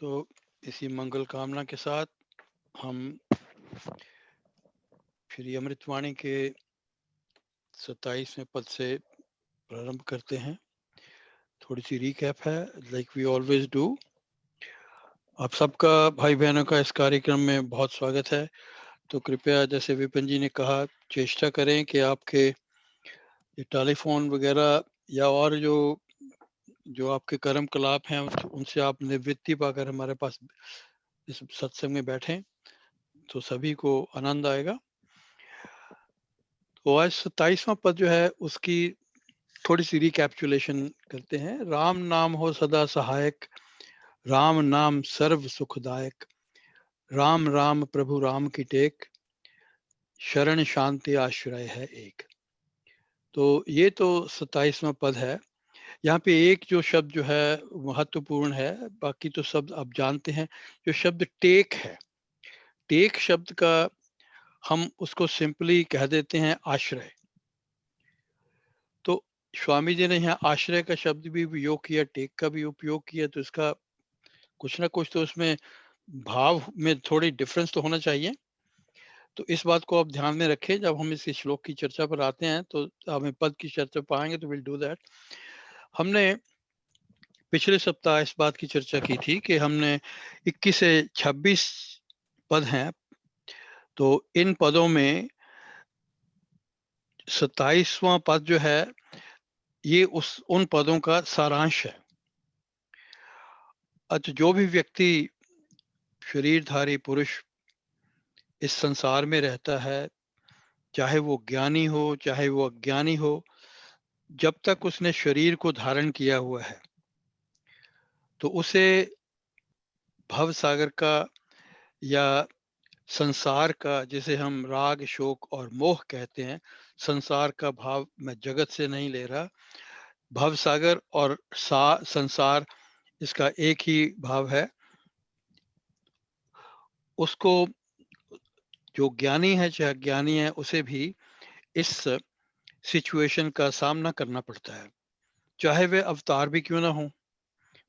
तो इसी मंगल कामना के साथ हम श्री अमृतवाणी के 27वें पद से प्रारंभ करते हैं। थोड़ी सी रिकैप है, लाइक वी ऑलवेज डू। आप सबका भाई बहनों का इस कार्यक्रम में बहुत स्वागत है। तो कृपया, जैसे विपिन जी ने कहा, चेष्टा करें कि आपके ये टेलीफोन वगैरह या और जो आपके कर्म कलाप हैं उनसे आप निवृत्ति पाकर हमारे पास इस सत्संग में बैठें, तो सभी को आनंद आएगा। तो आज 27वां पद जो है उसकी थोड़ी सी रिकैप्चुलेशन करते हैं। राम नाम हो सदा सहायक, राम नाम सर्व सुखदायक, राम राम प्रभु राम की टेक, शरण शांति आश्रय है एक। तो ये तो 27वां पद है। यहाँ पे एक जो शब्द जो है महत्वपूर्ण है, बाकी तो शब्द आप जानते हैं। जो शब्द टेक है, टेक शब्द का हम उसको सिंपली कह देते हैं आश्रय। तो स्वामी जी ने यहाँ आश्रय का शब्द भी उपयोग किया, टेक का भी उपयोग किया, तो इसका कुछ ना कुछ तो उसमें भाव में थोड़ी डिफरेंस तो होना चाहिए। तो इस बात को आप ध्यान में रखें जब हम इस श्लोक की चर्चा पर आते हैं, तो हमें पद की चर्चा पाएंगे तो विल डू दैट। हमने पिछले सप्ताह इस बात की चर्चा की थी कि हमने 21 से 26 पद हैं, तो इन पदों में 27वां पद जो है ये उन पदों का सारांश है। अच्छा, जो भी व्यक्ति शरीरधारी पुरुष इस संसार में रहता है, चाहे वो ज्ञानी हो चाहे वो अज्ञानी हो, जब तक उसने शरीर को धारण किया हुआ है तो उसे भव सागर का या संसार का, जिसे हम राग शोक और मोह कहते हैं, संसार का भाव मैं जगत से नहीं ले रहा, भव सागर और संसार इसका एक ही भाव है। उसको, जो ज्ञानी है चाहे अज्ञानी है, उसे भी इस सिचुएशन का सामना करना पड़ता है। चाहे वे अवतार भी क्यों ना हो,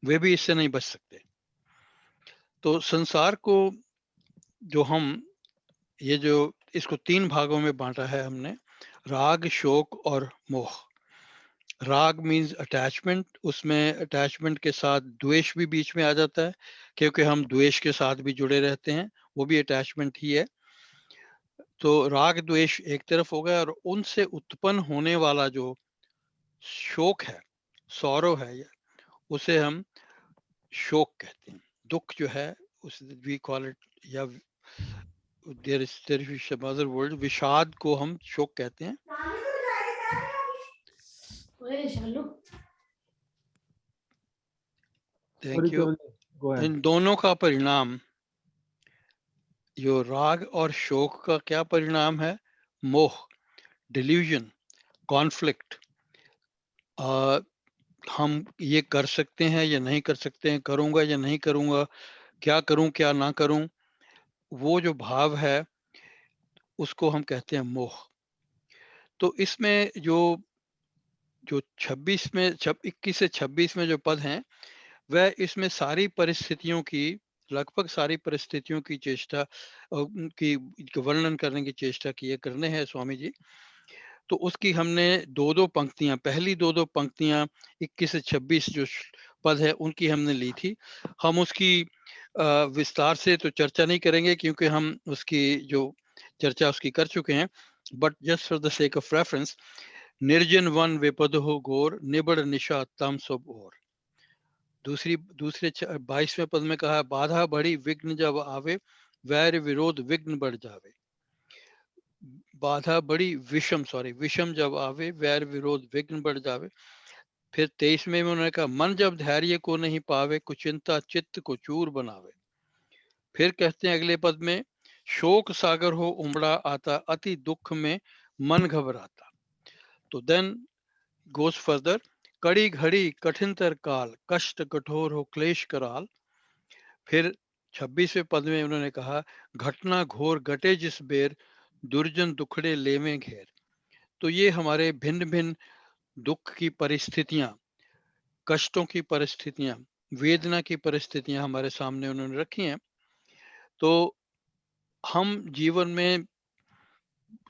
वे भी इससे नहीं बच सकते। तो संसार को जो हम ये जो इसको 3 भागों में बांटा है हमने, राग शोक और मोह। राग मीन्स अटैचमेंट, उसमें अटैचमेंट के साथ द्वेष भी बीच में आ जाता है, क्योंकि हम द्वेष के साथ भी जुड़े रहते हैं, वो भी अटैचमेंट ही है। तो राग द्वेष एक तरफ हो गया, और उनसे उत्पन्न होने वाला जो शोक है, सौरव है, उसे हम शोक कहते हैं। दुख जो है उस वी कॉल इट, या देयर इज अदर वर्ड, विषाद को हम शोक कहते हैं। Thank you. इन दोनों का परिणाम, जो राग और शोक का क्या परिणाम है? मोह, डिल्यूजन, कॉन्फ्लिक्ट। हम ये कर सकते हैं या नहीं कर सकते हैं, करूंगा या नहीं करूंगा, क्या करूं क्या ना करूं, वो जो भाव है उसको हम कहते हैं मोह। तो इसमें जो जो 26 में 21 से 26 में जो पद हैं, वह इसमें सारी परिस्थितियों की, लगभग सारी परिस्थितियों की चेष्टा की वर्णन करने की चेष्टा किए करने हैं स्वामी जी। तो उसकी हमने दो दो पंक्तियां, पहली दो पंक्तियां 21 से 26 जो पद है उनकी हमने ली थी। हम उसकी विस्तार से तो चर्चा नहीं करेंगे, क्योंकि हम उसकी जो चर्चा उसकी कर चुके हैं। But just for the sake of reference, निर्जन वन विपद हो घोर, निबड़ निशा तम सब और। दूसरे 22वें पद में कहा, बाधा बड़ी विघ्न जब आवे, वैर विरोध विघ्न बढ़ जावे। बाधा बड़ी विषम जब आवे, वैर विरोध विघ्न बढ़ जावे। फिर 23वें में उन्होंने कहा, मन जब धैर्य को नहीं पावे, कुचिंता चित्त को चूर बनावे। फिर कहते हैं अगले पद में, शोक सागर हो उमड़ा आता, अति दुख में मन घबराता। तो देन गोज फर्दर, कड़ी घड़ी कठिनतर काल, कष्ट कठोर हो क्लेश कराल। फिर 26वें पद में उन्होंने कहा, घटना घोर घटे जिस बेर, दुर्जन दुखड़े लेवें घेर। तो ये हमारे भिन्न भिन्न दुख की परिस्थितियां, कष्टों की परिस्थितियां, वेदना की परिस्थितियां हमारे सामने उन्होंने रखी हैं, तो हम जीवन में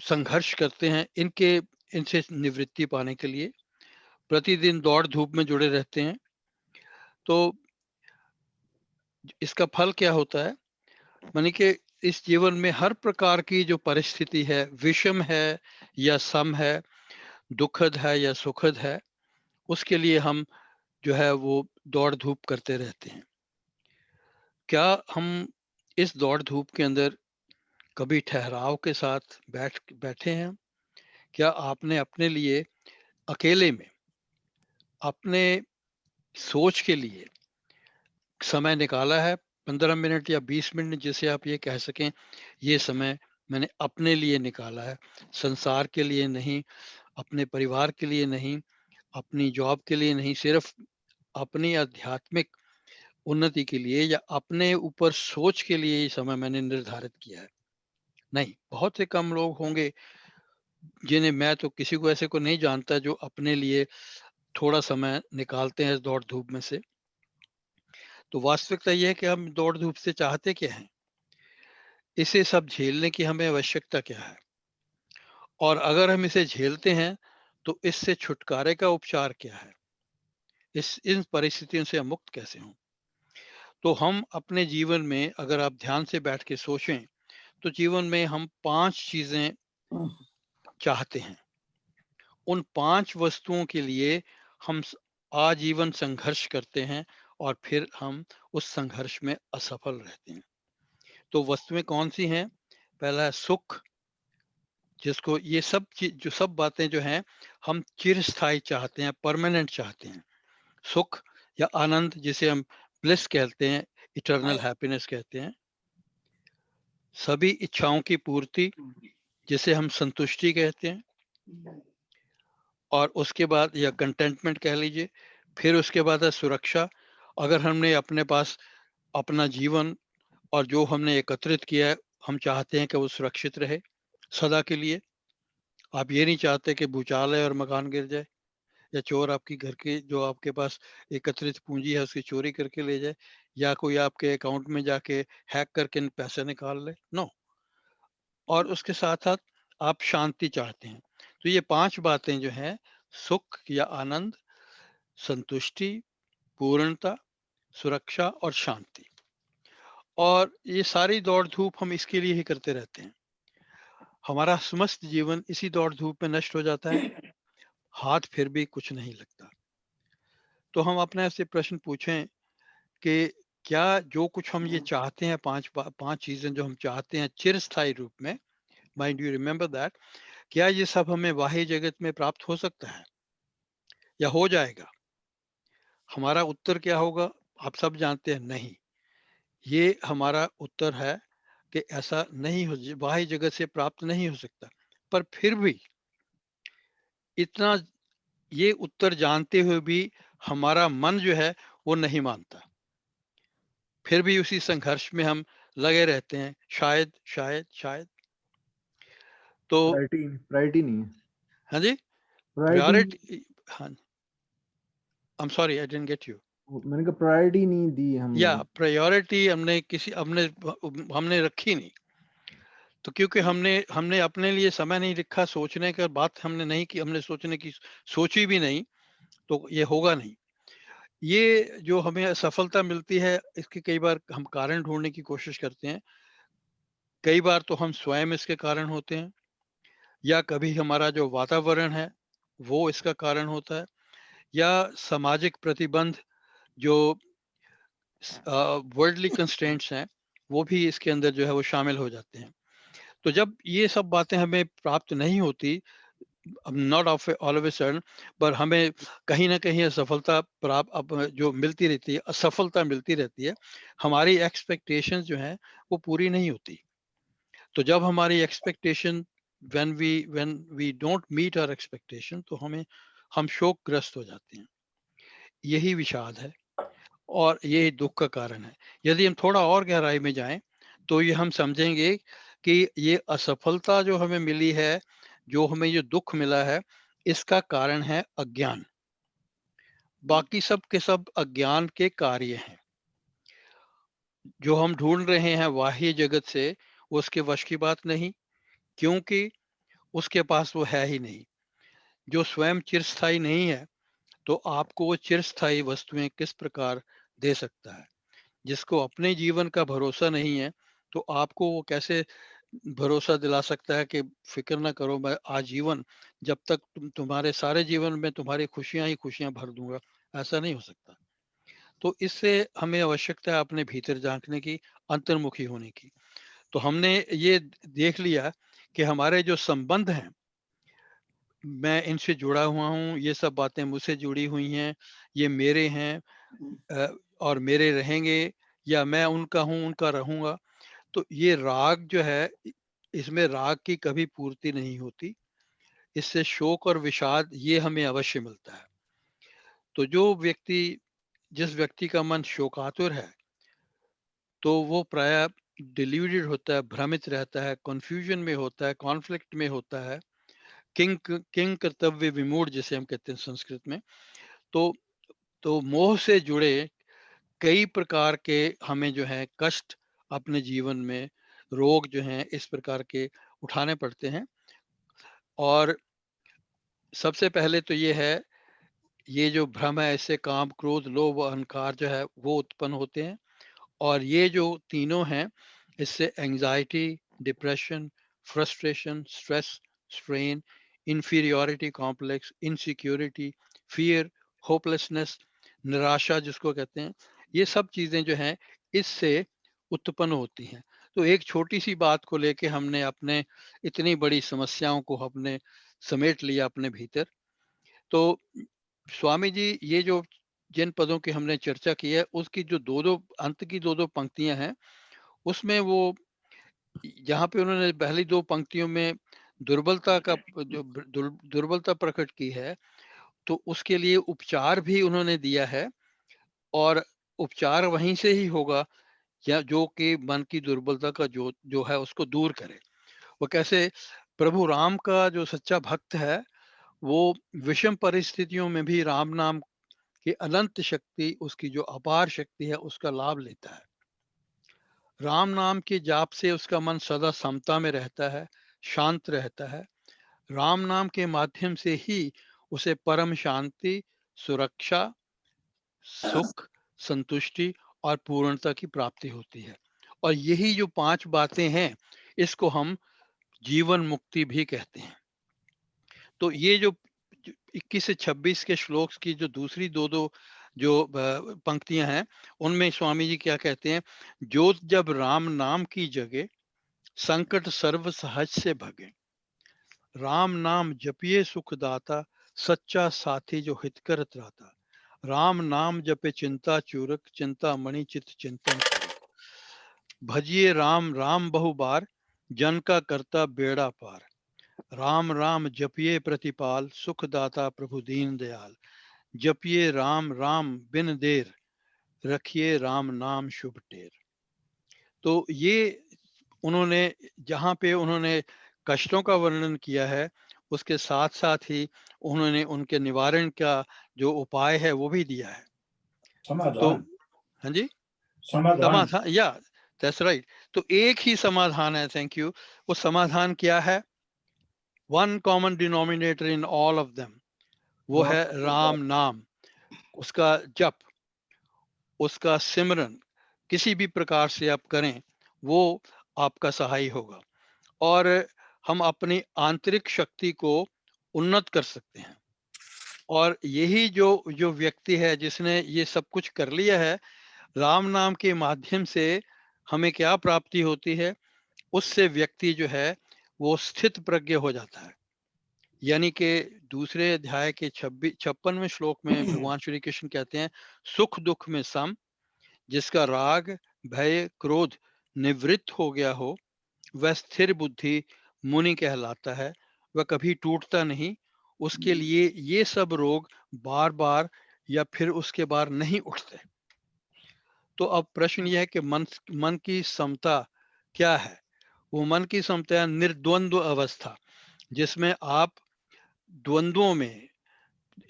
संघर्ष करते हैं इनसे निवृत्ति पाने के लिए, प्रतिदिन दौड़ धूप में जुड़े रहते हैं। तो इसका फल क्या होता है, मानी कि इस जीवन में हर प्रकार की जो परिस्थिति है, विषम है या सम है, दुखद है या सुखद है, उसके लिए हम जो है वो दौड़ धूप करते रहते हैं। क्या हम इस दौड़ धूप के अंदर कभी ठहराव के साथ बैठे हैं? क्या आपने अपने लिए अकेले में अपने सोच के लिए समय निकाला है? 15 मिनट या 20 मिनट, जिसे आप ये कह सकें, ये समय मैंने अपने लिए निकाला है, संसार के लिए नहीं, अपने परिवार के लिए नहीं, अपनी जॉब के लिए नहीं, सिर्फ अपनी आध्यात्मिक उन्नति के लिए या अपने ऊपर सोच के लिए ये समय मैंने निर्धारित किया है? नहीं, बहुत से कम लोग होंगे जिन्हें, मैं तो किसी को ऐसे को नहीं जानता जो अपने लिए थोड़ा समय निकालते हैं इस दौड़ धूप में से। तो वास्तविकता यह है कि हम दौड़ धूप से चाहते क्या हैं? इसे सब झेलने की हमें आवश्यकता क्या है? और अगर हम इसे झेलते हैं तो इससे छुटकारे का उपचार क्या है? इस इन परिस्थितियों से हम मुक्त कैसे हों? तो हम अपने जीवन में, अगर आप ध्यान से बैठ के सोचें, तो जीवन में हम 5 चीजें चाहते हैं। उन 5 वस्तुओं के लिए हम आजीवन संघर्ष करते हैं और फिर हम उस संघर्ष में असफल रहते हैं। तो वस्तुएं कौन सी हैं? पहला है सुख, जिसको ये सब चीज, जो सब बातें जो हैं, हम चिरस्थायी चाहते हैं, परमानेंट चाहते हैं। सुख या आनंद, जिसे हम ब्लिस कहते हैं, इटर्नल हैप्पीनेस कहते हैं। सभी इच्छाओं की पूर्ति, जिसे हम संतुष्टि कहते हैं। और उसके बाद, या कंटेंटमेंट कह लीजिए। फिर उसके बाद है सुरक्षा। अगर हमने अपने पास अपना जीवन और जो हमने एकत्रित किया है, हम चाहते हैं कि वो सुरक्षित रहे सदा के लिए। आप ये नहीं चाहते कि भूचाल है और मकान गिर जाए, या चोर आपकी घर की जो आपके पास एकत्रित पूंजी है उसकी चोरी करके ले जाए, या कोई आपके अकाउंट में जाके हैक करके पैसे निकाल ले। नो। और उसके साथ साथ आप शांति चाहते हैं। तो ये 5 बातें जो हैं, सुख या आनंद, संतुष्टि, पूर्णता, सुरक्षा और शांति, और ये सारी दौड़ धूप हम इसके लिए ही करते रहते हैं। हमारा समस्त जीवन इसी दौड़ धूप में नष्ट हो जाता है, हाथ फिर भी कुछ नहीं लगता। तो हम अपने से प्रश्न पूछें कि क्या जो कुछ हम ये चाहते हैं, 5 चीजें जो हम चाहते हैं चिरस्थायी रूप में, माइंड यू रिमेंबर दैट, क्या ये सब हमें बाह्य जगत में प्राप्त हो सकता है या हो जाएगा? हमारा उत्तर क्या होगा? आप सब जानते हैं, नहीं। ये हमारा उत्तर है कि ऐसा नहीं हो, बाह्य जगत से प्राप्त नहीं हो सकता। पर फिर भी इतना, ये उत्तर जानते हुए भी हमारा मन जो है वो नहीं मानता, फिर भी उसी संघर्ष में हम लगे रहते हैं, शायद शायद शायद। तो प्रायोरिटी प्रायोरिटी नहीं है। हाँ जी, प्रायोरिटी, प्रायोरिटी। हाँ, I am sorry, I didn't get you. मैंने कहा प्रायोरिटी नहीं दी या हमने। प्रायोरिटी हमने रखी नहीं। तो क्योंकि हमने हमने अपने लिए समय नहीं रखा, सोचने का बात हमने नहीं की, हमने सोचने की सोची भी नहीं, तो ये होगा नहीं। ये जो हमें असफलता मिलती है, इसके कई बार हम कारण ढूंढने की कोशिश करते हैं। कई बार तो हम स्वयं इसके कारण होते हैं, या कभी हमारा जो वातावरण है वो इसका कारण होता है, या सामाजिक प्रतिबंध, जो वर्ल्डली कंस्ट्रेंट्स हैं, वो भी इसके अंदर जो है वो शामिल हो जाते हैं। तो जब ये सब बातें हमें प्राप्त नहीं होती, not of all of a sudden, पर हमें कहीं ना कहीं असफलता प्राप्त अब जो मिलती रहती है, असफलता मिलती रहती है, हमारी एक्सपेक्टेशंस जो हैं वो पूरी नहीं होती। तो जब हमारी expectation, when we don't meet our expectation, तो हम शोकग्रस्त हो जाते हैं। यही विषाद है और यही दुख का कारण है। यदि हम थोड़ा और गहराई में जाएं, तो ये हम समझेंगे कि ये असफलता जो हमें मिली है, जो हमें ये दुख मिला है, इसका कारण है अज्ञान। बाकी सब के सब अज्ञान के कार्य हैं। जो हम ढूंढ रहे हैं बाह्य जगत से, वो उसके वश की बात नहीं, क्योंकि उसके पास वो है ही नहीं। जो स्वयं चिरस्थायी नहीं है, तो आपको वो चिरस्थायी वस्तुएं किस प्रकार दे सकता है? जिसको अपने जीवन का भरोसा नहीं है, तो आपको वो कैसे भरोसा दिला सकता है कि फिक्र ना करो, मैं आजीवन, जब तक तुम्हारे सारे जीवन में तुम्हारी खुशियां ही खुशियां भर दूंगा? ऐसा नहीं हो सकता। तो इससे हमें आवश्यकता है अपने भीतर झांकने की, अंतर्मुखी होने की। तो हमने ये देख लिया कि हमारे जो संबंध हैं, मैं इनसे जुड़ा हुआ हूँ, ये सब बातें मुझसे जुड़ी हुई हैं, ये मेरे हैं, अ, और मेरे रहेंगे, या मैं उनका हूँ, उनका रहूंगा। तो ये राग जो है, इसमें राग की कभी पूर्ति नहीं होती। इससे शोक और विषाद ये हमें अवश्य मिलता है। तो जिस व्यक्ति का मन शोकातुर है, तो वो प्राय डिल्यूडेड होता है, भ्रमित रहता है, कंफ्यूजन में होता है, कॉन्फ्लिक्ट में होता है, किंग किंग कर्तव्य विमूढ़ जिसे हम कहते हैं संस्कृत में। तो मोह से जुड़े कई प्रकार के हमें जो है कष्ट अपने जीवन में, रोग जो हैं इस प्रकार के उठाने पड़ते हैं। और सबसे पहले तो ये है, ये जो भ्रम है, इससे काम, क्रोध, लोभ और अहंकार जो है वो उत्पन्न होते हैं। और ये जो तीनों हैं, इससे anxiety, depression, frustration, stress, strain, inferiority complex, insecurity, fear, hopelessness, निराशा जिसको कहते हैं, ये सब चीज़ें जो हैं इससे उत्पन्न होती हैं। तो एक छोटी सी बात को लेके हमने अपने इतनी बड़ी समस्याओं को हमने समेट लिया अपने भीतर। तो स्वामी जी, ये जो जिन पदों की हमने चर्चा की है, उसकी जो दो दो अंत की दो दो पंक्तियां हैं, उसमें वो जहाँ पे उन्होंने पहली दो पंक्तियों में दुर्बलता का जो दुर्बलता प्रकट की है, तो उसके लिए उपचार भी उन्होंने दिया है। और उपचार वहीं से ही होगा, या जो कि मन की दुर्बलता का जो जो है उसको दूर करे। वो कैसे? प्रभु राम का जो सच्चा भक्त है, वो विषम परिस्थितियों में भी राम नाम की अनंत शक्ति, उसकी जो अपार शक्ति है, उसका लाभ लेता है। राम नाम के जाप से उसका मन सदा समता में रहता है, शांत रहता है। राम नाम के माध्यम से ही उसे परम शांति, सुरक्षा, सुख, संतुष्टि और पूर्णता की प्राप्ति होती है। और यही जो पांच बातें हैं, इसको हम जीवन मुक्ति भी कहते हैं। तो ये जो 21 से 26 के श्लोक की जो दूसरी दो दो जो पंक्तियां हैं, उनमें स्वामी जी क्या कहते हैं? जो जब राम नाम की जगह, संकट सर्व सहज से भगे। राम नाम जपिए सुखदाता, सच्चा साथी जो हित कर त्राता। राम नाम जपे चिंता चूरक, चिंता मणि चित चिंतन पूरक। भजिए राम राम बहु बार, जन का करता बेड़ा पार। राम राम जपिए प्रतिपाल, सुखदाता प्रभु दीन दयाल। जपिए राम राम बिन देर, रखिए राम नाम शुभ टेर। तो ये उन्होंने, जहाँ पे उन्होंने कष्टों का वर्णन किया है, उसके साथ साथ ही उन्होंने उनके निवारण का जो उपाय है वो भी दिया है। तो समाधान। हाँ जी, समाधान। समाधान, या दैट्स राइट। तो एक ही समाधान है, थैंक यू। वो समाधान क्या है? One common denominator in all of them, वो राम है राम नाम। उसका जप, उसका सिमरन किसी भी प्रकार से आप करें, वो आपका सहाय होगा। और हम अपनी आंतरिक शक्ति को उन्नत कर सकते हैं। और यही जो जो व्यक्ति है जिसने ये सब कुछ कर लिया है, राम नाम के माध्यम से हमें क्या प्राप्ति होती है? उससे व्यक्ति जो है वो स्थित प्रज्ञ हो जाता है। यानी कि दूसरे अध्याय के 56वें श्लोक में भगवान श्री कृष्ण कहते हैं, सुख दुख में सम, जिसका राग, भय, क्रोध निवृत्त हो गया हो, वह स्थिर बुद्धि मुनि कहलाता है। वह कभी टूटता नहीं। उसके लिए ये सब रोग बार बार या फिर उसके बार नहीं उठते। तो अब प्रश्न यह है कि मन की समता क्या है? वो मन की समता है निर्द्वंद्व अवस्था, जिसमें आप द्वंद्वों में,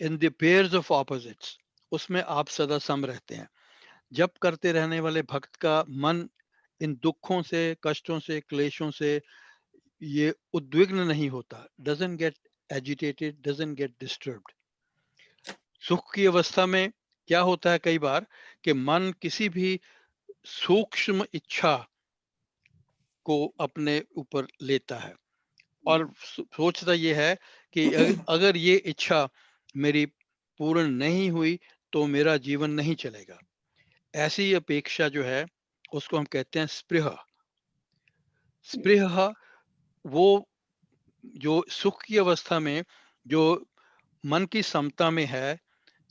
in the pairs of opposites, उसमें आप सदा सम रहते हैं। जप करते रहने वाले भक्त का मन इन दुखों से, कष्टों से, क्लेशों से ये उद्विग्न नहीं होता, doesn't get agitated, doesn't get disturbed. सुख की अवस्था में क्या होता है कई बार कि मन किसी भी सूक्ष्म इच्छा को अपने ऊपर लेता है और सोचता ये है कि अगर ये इच्छा मेरी पूर्ण नहीं हुई तो मेरा जीवन नहीं चलेगा। ऐसी अपेक्षा जो है उसको हम कहते हैं स्पृहा। स्पृहा वो जो सुख की अवस्था में जो मन की समता में है,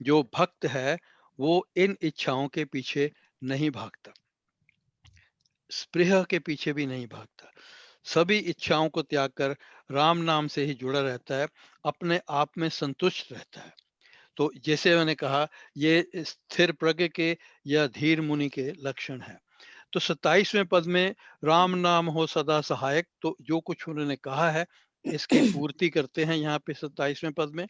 जो भक्त है, वो इन इच्छाओं के पीछे नहीं भागता, स्पृहा के पीछे भी नहीं भागता, सभी इच्छाओं को त्याग कर राम नाम से ही जुड़ा रहता है, अपने आप में संतुष्ट रहता है। तो जैसे मैंने कहा, ये स्थिर प्रज्ञ के या धीर मुनि के लक्षण है। तो 27वें पद में राम नाम हो सदा सहायक, तो जो कुछ उन्होंने कहा है इसकी पूर्ति करते हैं यहाँ पे 27वें पद में।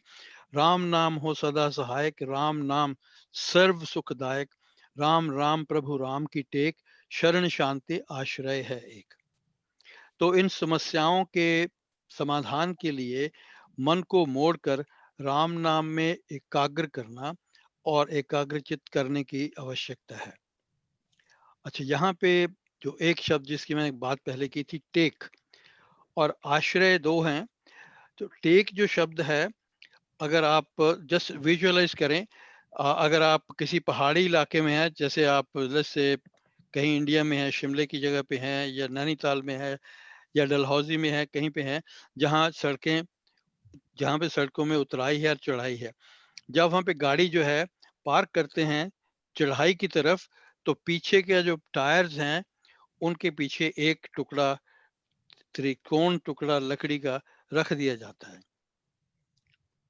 राम नाम हो सदा सहायक, राम नाम सर्व सुखदायक, राम राम प्रभु राम की टेक, शरण शांति आश्रय है एक। तो इन समस्याओं के समाधान के लिए मन को मोड़कर राम नाम में एकाग्र करना और एकाग्रचित करने की आवश्यकता है। अच्छा, यहाँ पे जो एक शब्द जिसकी मैंने बात पहले की थी, टेक और आश्रय दो हैं। तो टेक जो शब्द है, अगर आप जस्ट विजुअलाइज करें, अगर आप किसी पहाड़ी इलाके में हैं, जैसे आप जैसे कहीं इंडिया में है, शिमले की जगह पे हैं या नैनीताल में है या डलहौजी में है, कहीं पे हैं जहाँ सड़कें, जहाँ पे सड़कों में उतराई है और चढ़ाई है, जब वहाँ पे गाड़ी जो है पार्क करते हैं चढ़ाई की तरफ, तो पीछे के जो टायर्स हैं उनके पीछे एक टुकड़ा, त्रिकोण टुकड़ा लकड़ी का रख दिया जाता है,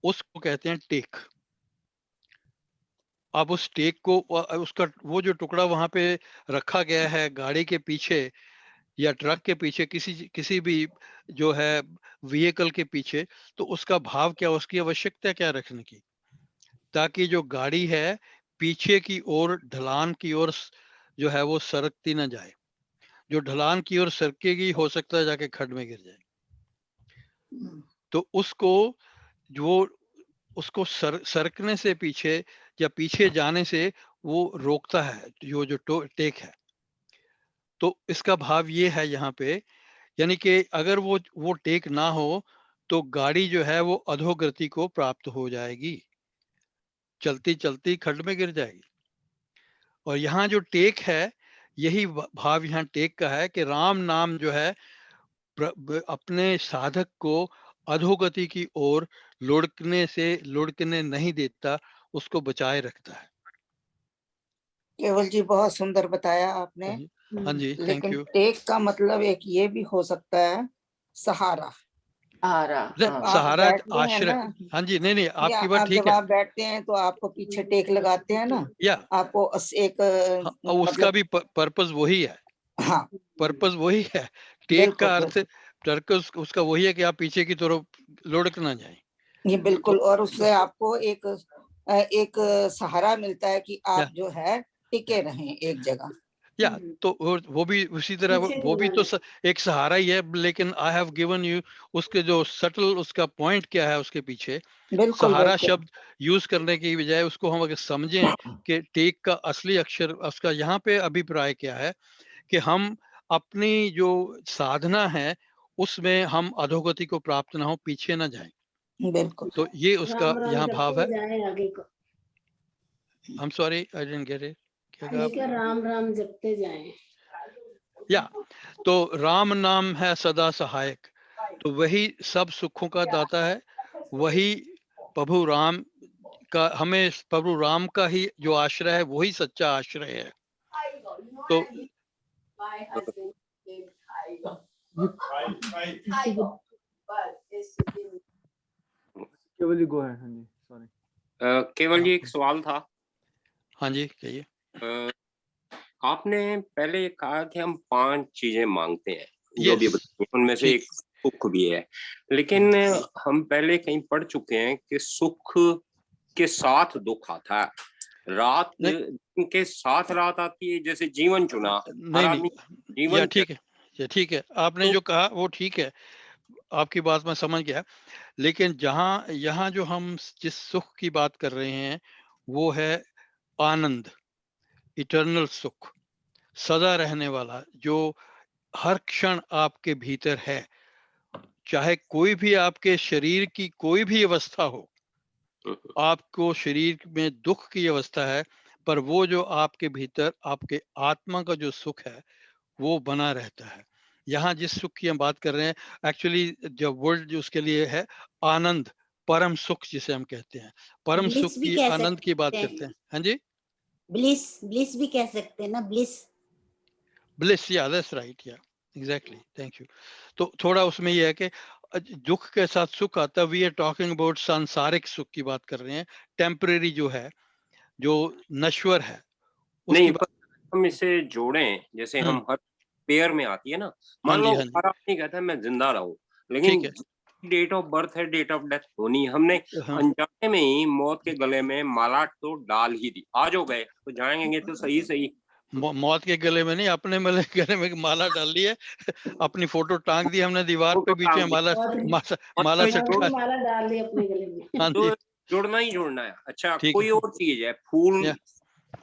उसको कहते हैं टेक। अब उस टेक को उसका वो जो टुकड़ा वहां पे रखा गया है गाड़ी के पीछे या ट्रक के पीछे, किसी भी जो है व्हीकल के पीछे, तो उसका भाव क्या, उसकी आवश्यकता क्या रखने की, ताकि जो गाड़ी है पीछे की ओर ढलान की ओर जो है वो सरकती ना जाए। जो ढलान की ओर सरकेगी हो सकता है जाके खड्ड में गिर जाए। तो उसको जो उसको सरकने से पीछे या पीछे जाने से वो रोकता है, जो टेक है। तो इसका भाव ये है यहाँ पे, यानी कि अगर वो टेक ना हो तो गाड़ी जो है वो अधोगति को प्राप्त हो जाएगी, चलती चलती खड्ड में गिर जाएगी। और यहाँ जो टेक है, यही भाव यहाँ टेक का है कि राम नाम जो है अपने साधक को अधोगति की ओर लुढ़कने नहीं देता, उसको बचाए रखता है। केवल जी बहुत सुंदर बताया आपने। हाँ जी, थैंक लेकिन यू। टेक का मतलब एक ये भी हो सकता है सहारा। सहारा बैठते हैं आश्रय। ना, हाँ जी, नहीं नहीं, या आपकी बात आप ठीक जब है। आप बैठते हैं तो आपको पीछे टेक लगाते हैं ना, या आपको एक और उसका मतलब भी पर्पस वही है, हाँ पर्पस वही है। टेक बिल्कुल का अर्थ, बिल्कुल, पर्पस उसका वही है कि आप पीछे की तरफ लुढ़क ना जाए। ये बिल्कुल। तो और उससे आपको एक सहारा मिलता है कि या आप जो है टिके रहें एक जगह। या तो वो भी उसी तरह, वो भी तो एक सहारा ही है, लेकिन आई हैव गिवन यू उसके जो सटल, उसका पॉइंट क्या है उसके पीछे। बिल्कुल सहारा बिल्कुल शब्द यूज करने की बजाय उसको हम अगर समझें कि टेक का असली अक्षर, उसका यहाँ पे अभिप्राय क्या है कि हम अपनी जो साधना है उसमें हम अधोगति को प्राप्त ना हो, पीछे ना जाएं। बिल्कुल। तो ये उसका राम राम यहाँ भाव है। जपते जाएं आगे को। I am sorry, I didn't get it. क्या कहा मैं आपने? क्या राम राम जपते जाएं। या तो राम नाम है सदा सहायक, तो वही सब सुखों का दाता है, वही प्रभु राम का, हमें प्रभु राम का ही जो आश्रय है वही सच्चा आश्रय है। तो केवल जी गो है। हाँ जी, सॉरी। केवल जी एक सवाल था। हाँ जी, कहिए। आपने पहले कहा कि हम 5 चीजें मांगते हैं, जो भी यस, बताइए, उनमें से ठीक। एक सुख भी है, लेकिन हम पहले कहीं पढ़ चुके हैं कि सुख के साथ दुख आता है। रात नहीं दिन के साथ रात आती है, जैसे जीवन चुना, हर नहीं आदमी नहीं, या जीवन ठीक है, या ठीक है, आपने तो जो कहा वो ठीक है, आपकी बात मैं समझ गया। लेकिन जहाँ यहाँ जो हम जिस सुख की बात कर रहे हैं वो है आनंद, इटर्नल सुख, सदा रहने वाला, जो हर क्षण आपके भीतर है। चाहे कोई भी आपके शरीर की कोई भी अवस्था हो, आपको शरीर में दुख की अवस्था है, पर वो जो आपके भीतर आपके आत्मा का जो सुख है वो बना रहता है। यहाँ जिस सुख की हम बात कर रहे हैं, एक्चुअली जो वर्ड जो उसके लिए है आनंद, परम सुख जिसे हम कहते हैं, परम सुख ब्लिस भी की कह आनंद की बात सकते करते हैं, हैं। हाँ जी, ब्लिस ब्लिस भी कह सकते हैं ना, ब्लिस। ब्लिस, या दैट्स राइट, या एग्जैक्टली, थैंक यू। तो थोड़ा उसमें ये है कि दुख के साथ सुख आता है। वी आर टॉकिंग अबाउट सांसारिक सुख की बात कर रहे हैं, टेम्परेरी जो है, जो नश्वर है, नहीं, उसकी पर बात। हम इसे जोड़ें, जैसे हम्म, हम हर पेयर में आती है ना, हाँ मान लो जी, हाँ जी, हर आदमी कहता है मैं जिंदा रहूं, लेकिन ठीक है, डेट ऑफ बर्थ है, डेट ऑफ डेथ होनी, हमने हाँ, अनजाने में ही मौत के गले में माला तो डाल ही दी। आज हो गए तो जाएंगे तो सही सही। मौत के गले में नहीं, अपने मले गले में माला डाल ली है। अपनी फोटो टांग दी हमने दीवार पे, फोटो बीच में टांग दी, माला, और माला, माला मतलब से और भी टका। माला डाल दी अपने गले में। हाँ तो जी, जुड़ना ही जुड़ना है। अच्छा, ठीक कोई है, और चीज है, फूल, या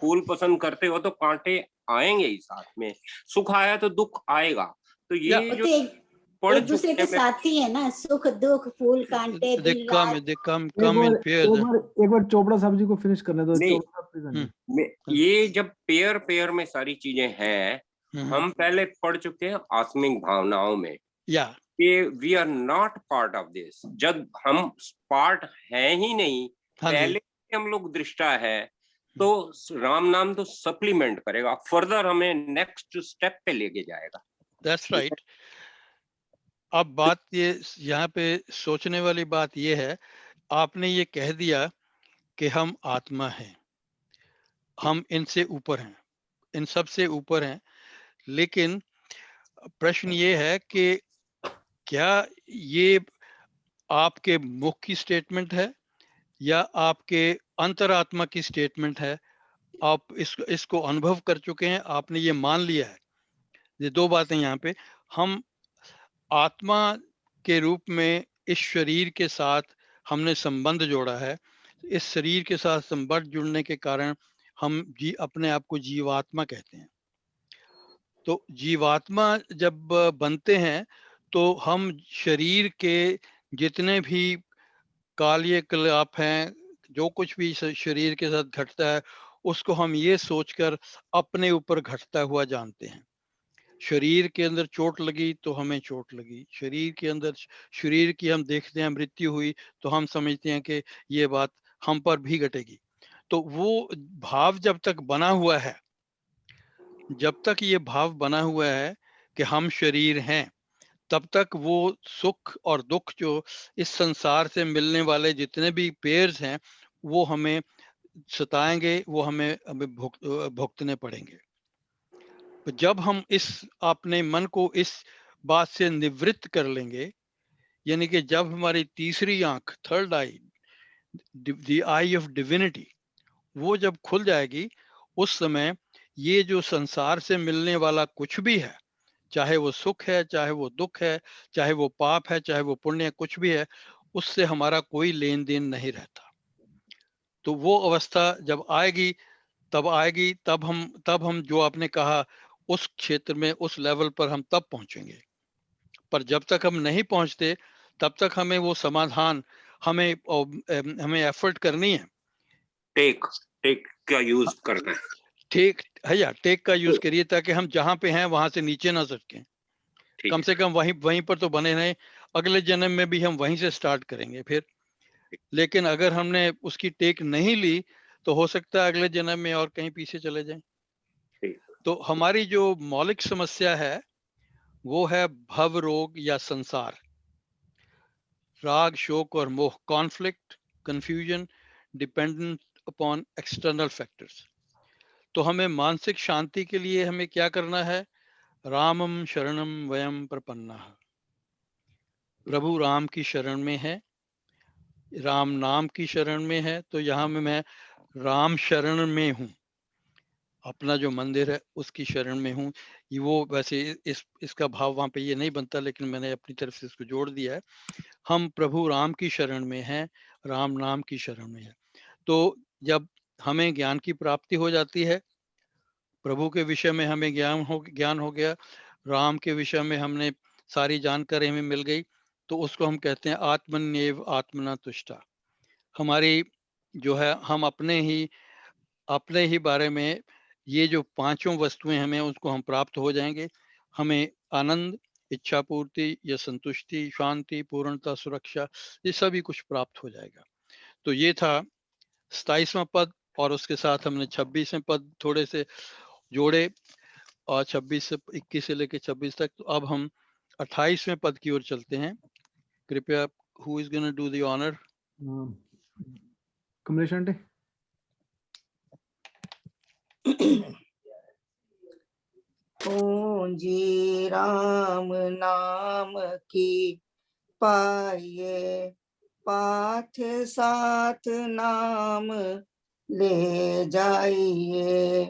फूल पसंद करते हो तो कांटे आएंगे ही साथ में, सुख आया तो दुख आएगा। तो या ये वो जो तो पढ़ एक दूसरे चुके के हैं मैं, साथी है ना, सुख दुख फूल कांटे दे दिन कम रात। दे कम एक कम इन बार पेयर्स। चोपड़ा साहब जी को फिनिश करने दो, नहीं, चोपड़ा साहब please, हाँ जी। ये जब पेयर पेयर में सारी चीजें हैं, हम्म, हम पहले पढ़ चुके हैं आत्मिक भावनाओं में या कि we are not part of this. जब हम पार्ट हैं ही नहीं, हाँ जी, पहले से हम लोग दृष्टा है, तो राम नाम तो सप्लीमेंट करेगा, फर्दर हमें नेक्स्ट स्टेप पे लेके जाएगा। That's right. अब बात ये यहाँ पे सोचने वाली बात ये है, आपने ये कह दिया कि हम आत्मा हैं, हम इनसे ऊपर हैं, इन सब से ऊपर हैं। लेकिन प्रश्न ये है कि क्या ये आपके मुख की स्टेटमेंट है या आपके अंतरात्मा की स्टेटमेंट है? आप इसको अनुभव कर चुके हैं, आपने ये मान लिया है। ये दो बातें यहाँ पे, हम आत्मा के रूप में इस शरीर के साथ हमने संबंध जोड़ा है। इस शरीर के साथ संबंध जुड़ने के कारण हम अपने आप को जीवात्मा कहते हैं। तो जीवात्मा जब बनते हैं तो हम शरीर के जितने भी कार्यकलाप हैं, जो कुछ भी शरीर के साथ घटता है, उसको हम ये सोचकर अपने ऊपर घटता हुआ जानते हैं। शरीर के अंदर चोट लगी तो हमें चोट लगी, शरीर के अंदर शरीर की हम देखते हैं मृत्यु हुई तो हम समझते हैं कि ये बात हम पर भी घटेगी। तो वो भाव जब तक बना हुआ है, जब तक ये भाव बना हुआ है कि हम शरीर हैं, तब तक वो सुख और दुख जो इस संसार से मिलने वाले जितने भी पेयर्स हैं वो हमें सताएंगे, वो हमें हमें भुगतने पड़ेंगे। तो जब हम इस अपने मन को इस बात से निवृत्त कर लेंगे, यानी कि जब हमारी तीसरी आंख, third I, the I of divinity, वो जब खुल जाएगी, उस समय ये जो संसार से मिलने वाला कुछ भी है, चाहे वो सुख है, चाहे वो दुख है, चाहे वो पाप है, चाहे वो पुण्य है, कुछ भी है, उससे हमारा कोई लेन देन नहीं रहता। तो वो अवस्था जब आएगी, तब हम जो आपने कहा उस क्षेत्र में, उस लेवल पर हम तब पहुंचेंगे। पर जब तक हम नहीं पहुंचते, तब तक हमें वो समाधान, हमें एफर्ट करनी है। टेक टेक का यूज करना है। टेक है, या टेक का यूज करिए, ताकि हम जहां पे हैं वहां से नीचे ना सटकें। ठीक कम है से कम वहीं वहीं पर तो बने रहें। अगले जन्म में भी हम वहीं से स्टार्ट करेंगे फिर। लेकिन अगर हमने उसकी टेक नहीं ली तो हो सकता है अगले जन्म में और कहीं पीछे चले जाएं। ठीक। तो हमारी जो मौलिक समस्या है वो है भव रोग या संसार, राग शोक और मोह, conflict, confusion, dependent upon external factors. तो हमें मानसिक शांति के लिए हमें क्या करना है? रामम शरणम वयम प्रपन्ना, प्रभु राम की शरण में है, राम नाम की शरण में है। तो यहाँ में मैं राम शरण में हूँ, अपना जो मंदिर है उसकी शरण में हूँ। ये वो वैसे इसका भाव वहां पे ये नहीं बनता, लेकिन मैंने अपनी तरफ से इसको जोड़ दिया है। हम प्रभु राम की शरण में हैं, राम नाम की शरण में है। तो जब हमें ज्ञान की प्राप्ति हो जाती है, प्रभु के विषय में हमें ज्ञान हो गया, राम के विषय में हमने सारी जानकारी हमें मिल गई, तो उसको हम कहते हैं आत्मन्येव आत्मना तुष्टा। हमारी जो है, हम अपने ही बारे में ये जो पांचों वस्तुएं हमें उसको हम प्राप्त हो जाएंगे। हमें आनंद, इच्छा पूर्ति या संतुष्टि, शांति, पूर्णता, सुरक्षा, ये सभी कुछ प्राप्त हो जाएगा। तो ये था 27वां पद, और उसके साथ हमने 26वें पद थोड़े से जोड़े, और 26 से 21 से लेकर 26 तक। तो अब हम 28वें पद की ओर चलते हैं। कृपया, who is gonna do the honour? Kamlesh aunty. पूंजी राम नाम की पाइए, पाथ साथ नाम ले जाइए,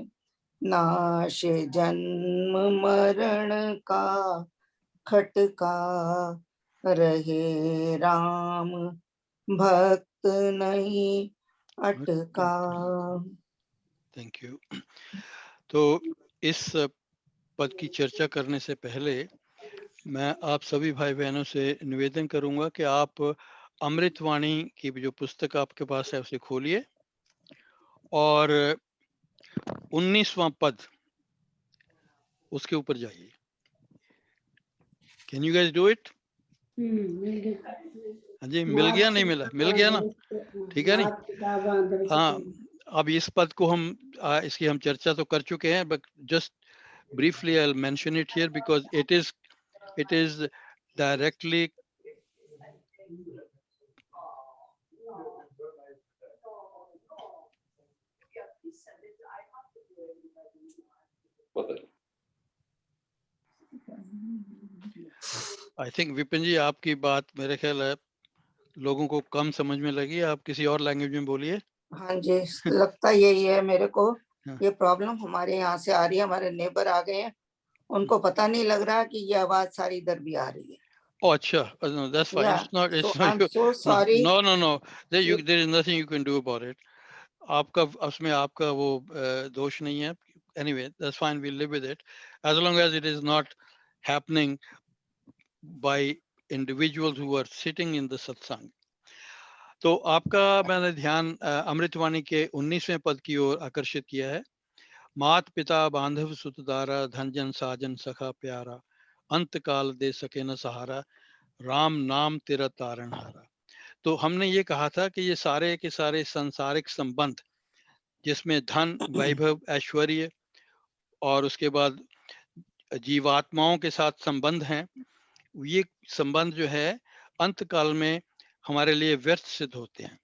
नाश जन्म मरण का खटका, रहे राम भक्त नहीं अटका। Thank you. तो इस पद की चर्चा करने से पहले मैं आप सभी भाई बहनों से निवेदन करूंगा कि आप अमृतवाणी की जो पुस्तक आपके पास है उसे खोलिए, और 19वां पद उसके ऊपर जाइए। Can you guys do it? मिल गया। हाँ जी, मिल गया? नहीं मिला? मिल गया ना? ठीक है नहीं? हाँ, अब इस पद को हम इसकी हम चर्चा तो कर चुके हैं, but just briefly I'll mention it here because it is directly I think Vipin ji, आपकी बात मेरे ख्याल है लोगों को कम समझ में लगी। आप किसी और लैंग्वेज में बोलिए। हाँ जी, लगता यही है मेरे को। हाँ। ये प्रॉब्लम हमारे यहाँ से आ रही है, हमारे नेबर आ गए हैं, उनको पता नहीं लग रहा कि ये आवाज सारी इधर भी आ रही है। Oh, अच्छा, no, that's fine. Yeah, It's so not I'm you. so sorry. No. There is nothing you can do about it. आपका उसमें आपका वो दोष नहीं है. Anyway, that's fine. We'll live with it as long as it is not happening by individuals who are sitting in the satsang. तो आपका मैंने ध्यान अमृतवाणी के 19वें पद की ओर आकर्षित किया है। मात पिता बांधव सुतदारा, धनजन साजन सखा प्यारा, अंत काल दे सके न सहारा, राम नाम तेरा तारण हारा। तो हमने ये कहा था कि ये सारे के सारे सांसारिक संबंध, जिसमें धन, वैभव, ऐश्वर्य और उसके बाद जीवात्माओं के साथ संबंध हैं, ये संबंध जो है अंत काल में हमारे लिए व्यर्थ सिद्ध होते हैं।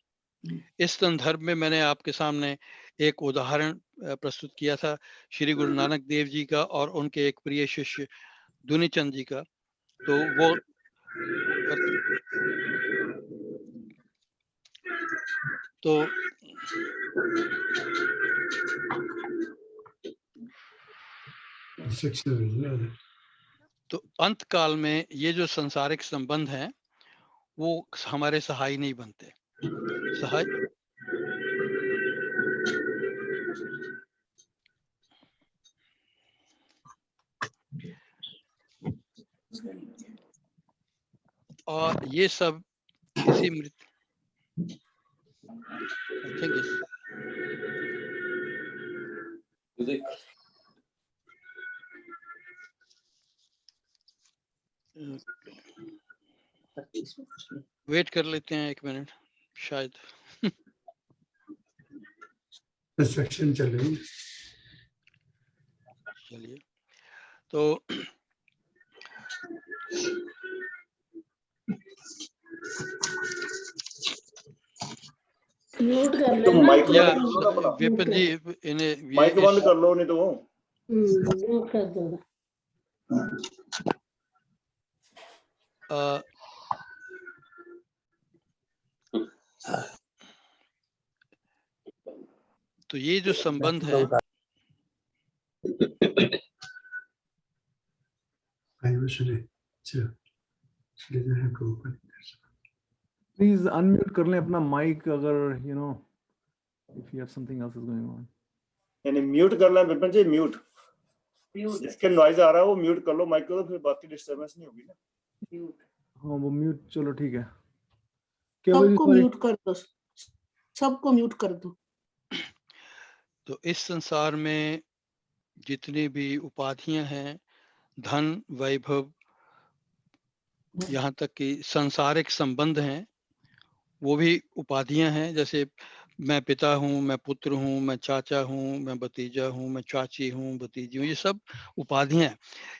इस संदर्भ में मैंने आपके सामने एक उदाहरण प्रस्तुत किया था, श्री गुरु नानक देव जी का और उनके एक प्रिय शिष्य दुनीचंद जी का। तो वो तो अंत काल में ये जो सांसारिक संबंध हैं वो हमारे सहाय नहीं बनते। सहाय और ये सब इसी वेट कर लेते हैं 1 मिनट शायद। सेक्शन चल रही है। चलिए, तो म्यूट कर तो लेना। माइक या बंद कर लो ना अपना। विपिन जी, इन्हें माइक बंद कर लो, नहीं तो वो म्यूट कर दो। तो ये जो संबंध है, प्लीज अनम्यूट कर लें अपना माइक अगर you know if you have something else is going on. यानी म्यूट कर लें विपिन जी, म्यूट जिसके नॉइज आ रहा है वो म्यूट कर लो माइक को, तो फिर बाकी डिस्टरबेंस नहीं होगी ना। हाँ वो म्यूट, चलो ठीक है। केवल सबको म्यूट कर दो, सबको म्यूट कर दो। तो इस संसार में जितनी भी उपाधियां हैं, धन, वैभव, यहाँ तक कि सांसारिक संबंध हैं, वो भी उपाधियां हैं। जैसे मैं पिता हूँ, मैं पुत्र हूँ, मैं चाचा हूँ, मैं भतीजा हूँ, मैं चाची हूँ, भतीजी हूँ, ये सब उपाधियां हैं।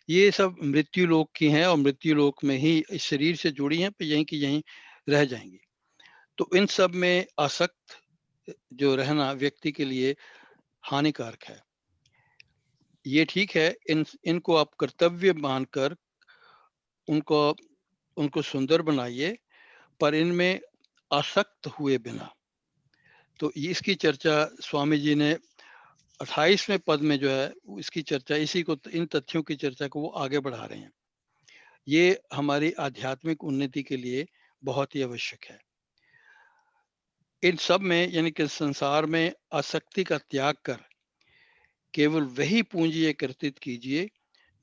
ये सब मृत्यु लोक की हैं और मृत्यु लोक में ही इस शरीर से जुड़ी हैं, पर यहीं की यहीं रह जाएंगी। तो इन सब में आसक्त जो रहना व्यक्ति के लिए हानिकारक है। ये ठीक है, इनको आप कर्तव्य मानकर उनको सुंदर बनाइए, पर इनमें आसक्त हुए बिना। तो इसकी चर्चा स्वामी जी ने 28वें पद में जो है इसकी चर्चा, इसी को, इन तथ्यों की चर्चा को वो आगे बढ़ा रहे हैं। ये हमारी आध्यात्मिक उन्नति के लिए बहुत ही आवश्यक है। इन सब में यानी कि संसार में आसक्ति का त्याग कर केवल वही पूंजी एकत्रित कीजिए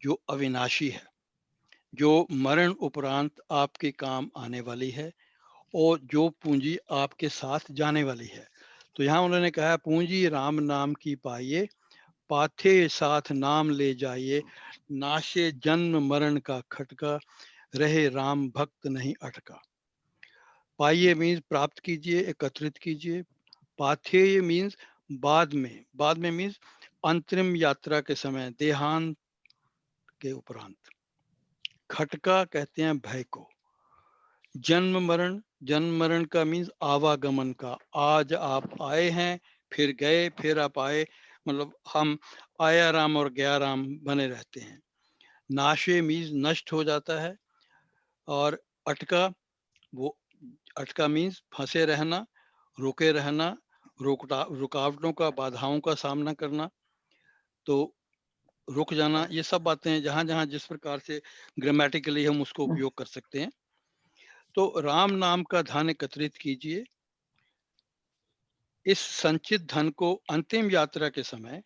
जो अविनाशी है, जो मरण उपरांत आपके काम आने वाली है और जो पूंजी आपके साथ जाने वाली है। तो यहाँ उन्होंने कहा, पूंजी राम नाम की पाइए, पाथे साथ नाम ले जाइए, नाशे जन्म मरण का खटका, रहे राम भक्त नहीं अटका। पाइए मीन्स प्राप्त कीजिए, एकत्रित कीजिए। पाथेय मीन्स बाद में मीन्स अंतरिम यात्रा के समय, देहांत के उपरांत। खटका कहते हैं भय को। जन्म मरण का मीन्स आवागमन का, आज आप आए हैं फिर गए, फिर आप आए, मतलब हम आया राम और गया राम बने रहते हैं। नाशे मीन्स नष्ट हो जाता है, और अटका मीन्स फंसे रहना, रुके रहना, रुकावटों का, बाधाओं का सामना करना, तो रुक जाना। ये सब बातें हैं, जहां जहां जिस प्रकार से ग्रामेटिकली हम उसको उपयोग कर सकते हैं। तो राम नाम का धन एकत्रित कीजिए। इस संचित धन को अंतिम यात्रा के समय,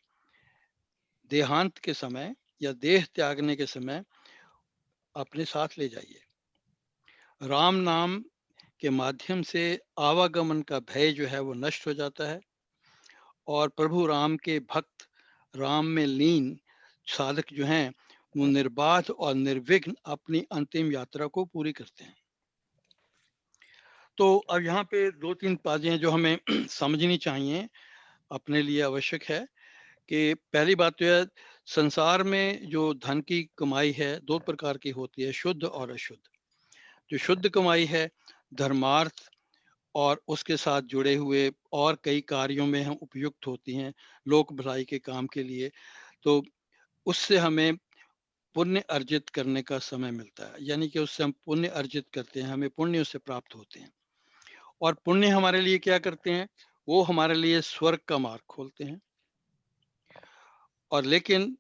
देहांत के समय या देह त्यागने के समय अपने साथ ले जाइए। राम नाम के माध्यम से आवागमन का भय जो है वो नष्ट हो जाता है, और प्रभु राम के भक्त, राम में लीन साधक जो हैं, वो निर्बाध और निर्विघ्न अपनी अंतिम यात्रा को पूरी करते हैं। तो अब यहाँ पे 2-3 बातें जो हमें समझनी चाहिए, अपने लिए आवश्यक है कि पहली बात तो है, संसार में जो धन की कमाई है 2 प्रकार की होती है, शुद्ध और अशुद्ध। जो शुद्ध कमाई है धर्मार्थ और उसके साथ जुड़े हुए और कई कार्यों में हम उपयुक्त होती हैं, लोक भलाई के काम के लिए, तो उससे हमें पुण्य अर्जित करने का समय मिलता है, यानी कि उससे हम पुण्य अर्जित करते हैं, हमें पुण्य उससे प्राप्त होते हैं। और पुण्य हमारे लिए क्या करते हैं, वो हमारे लिए स्वर्ग का मार्ग खोलते हैं। और लेकिन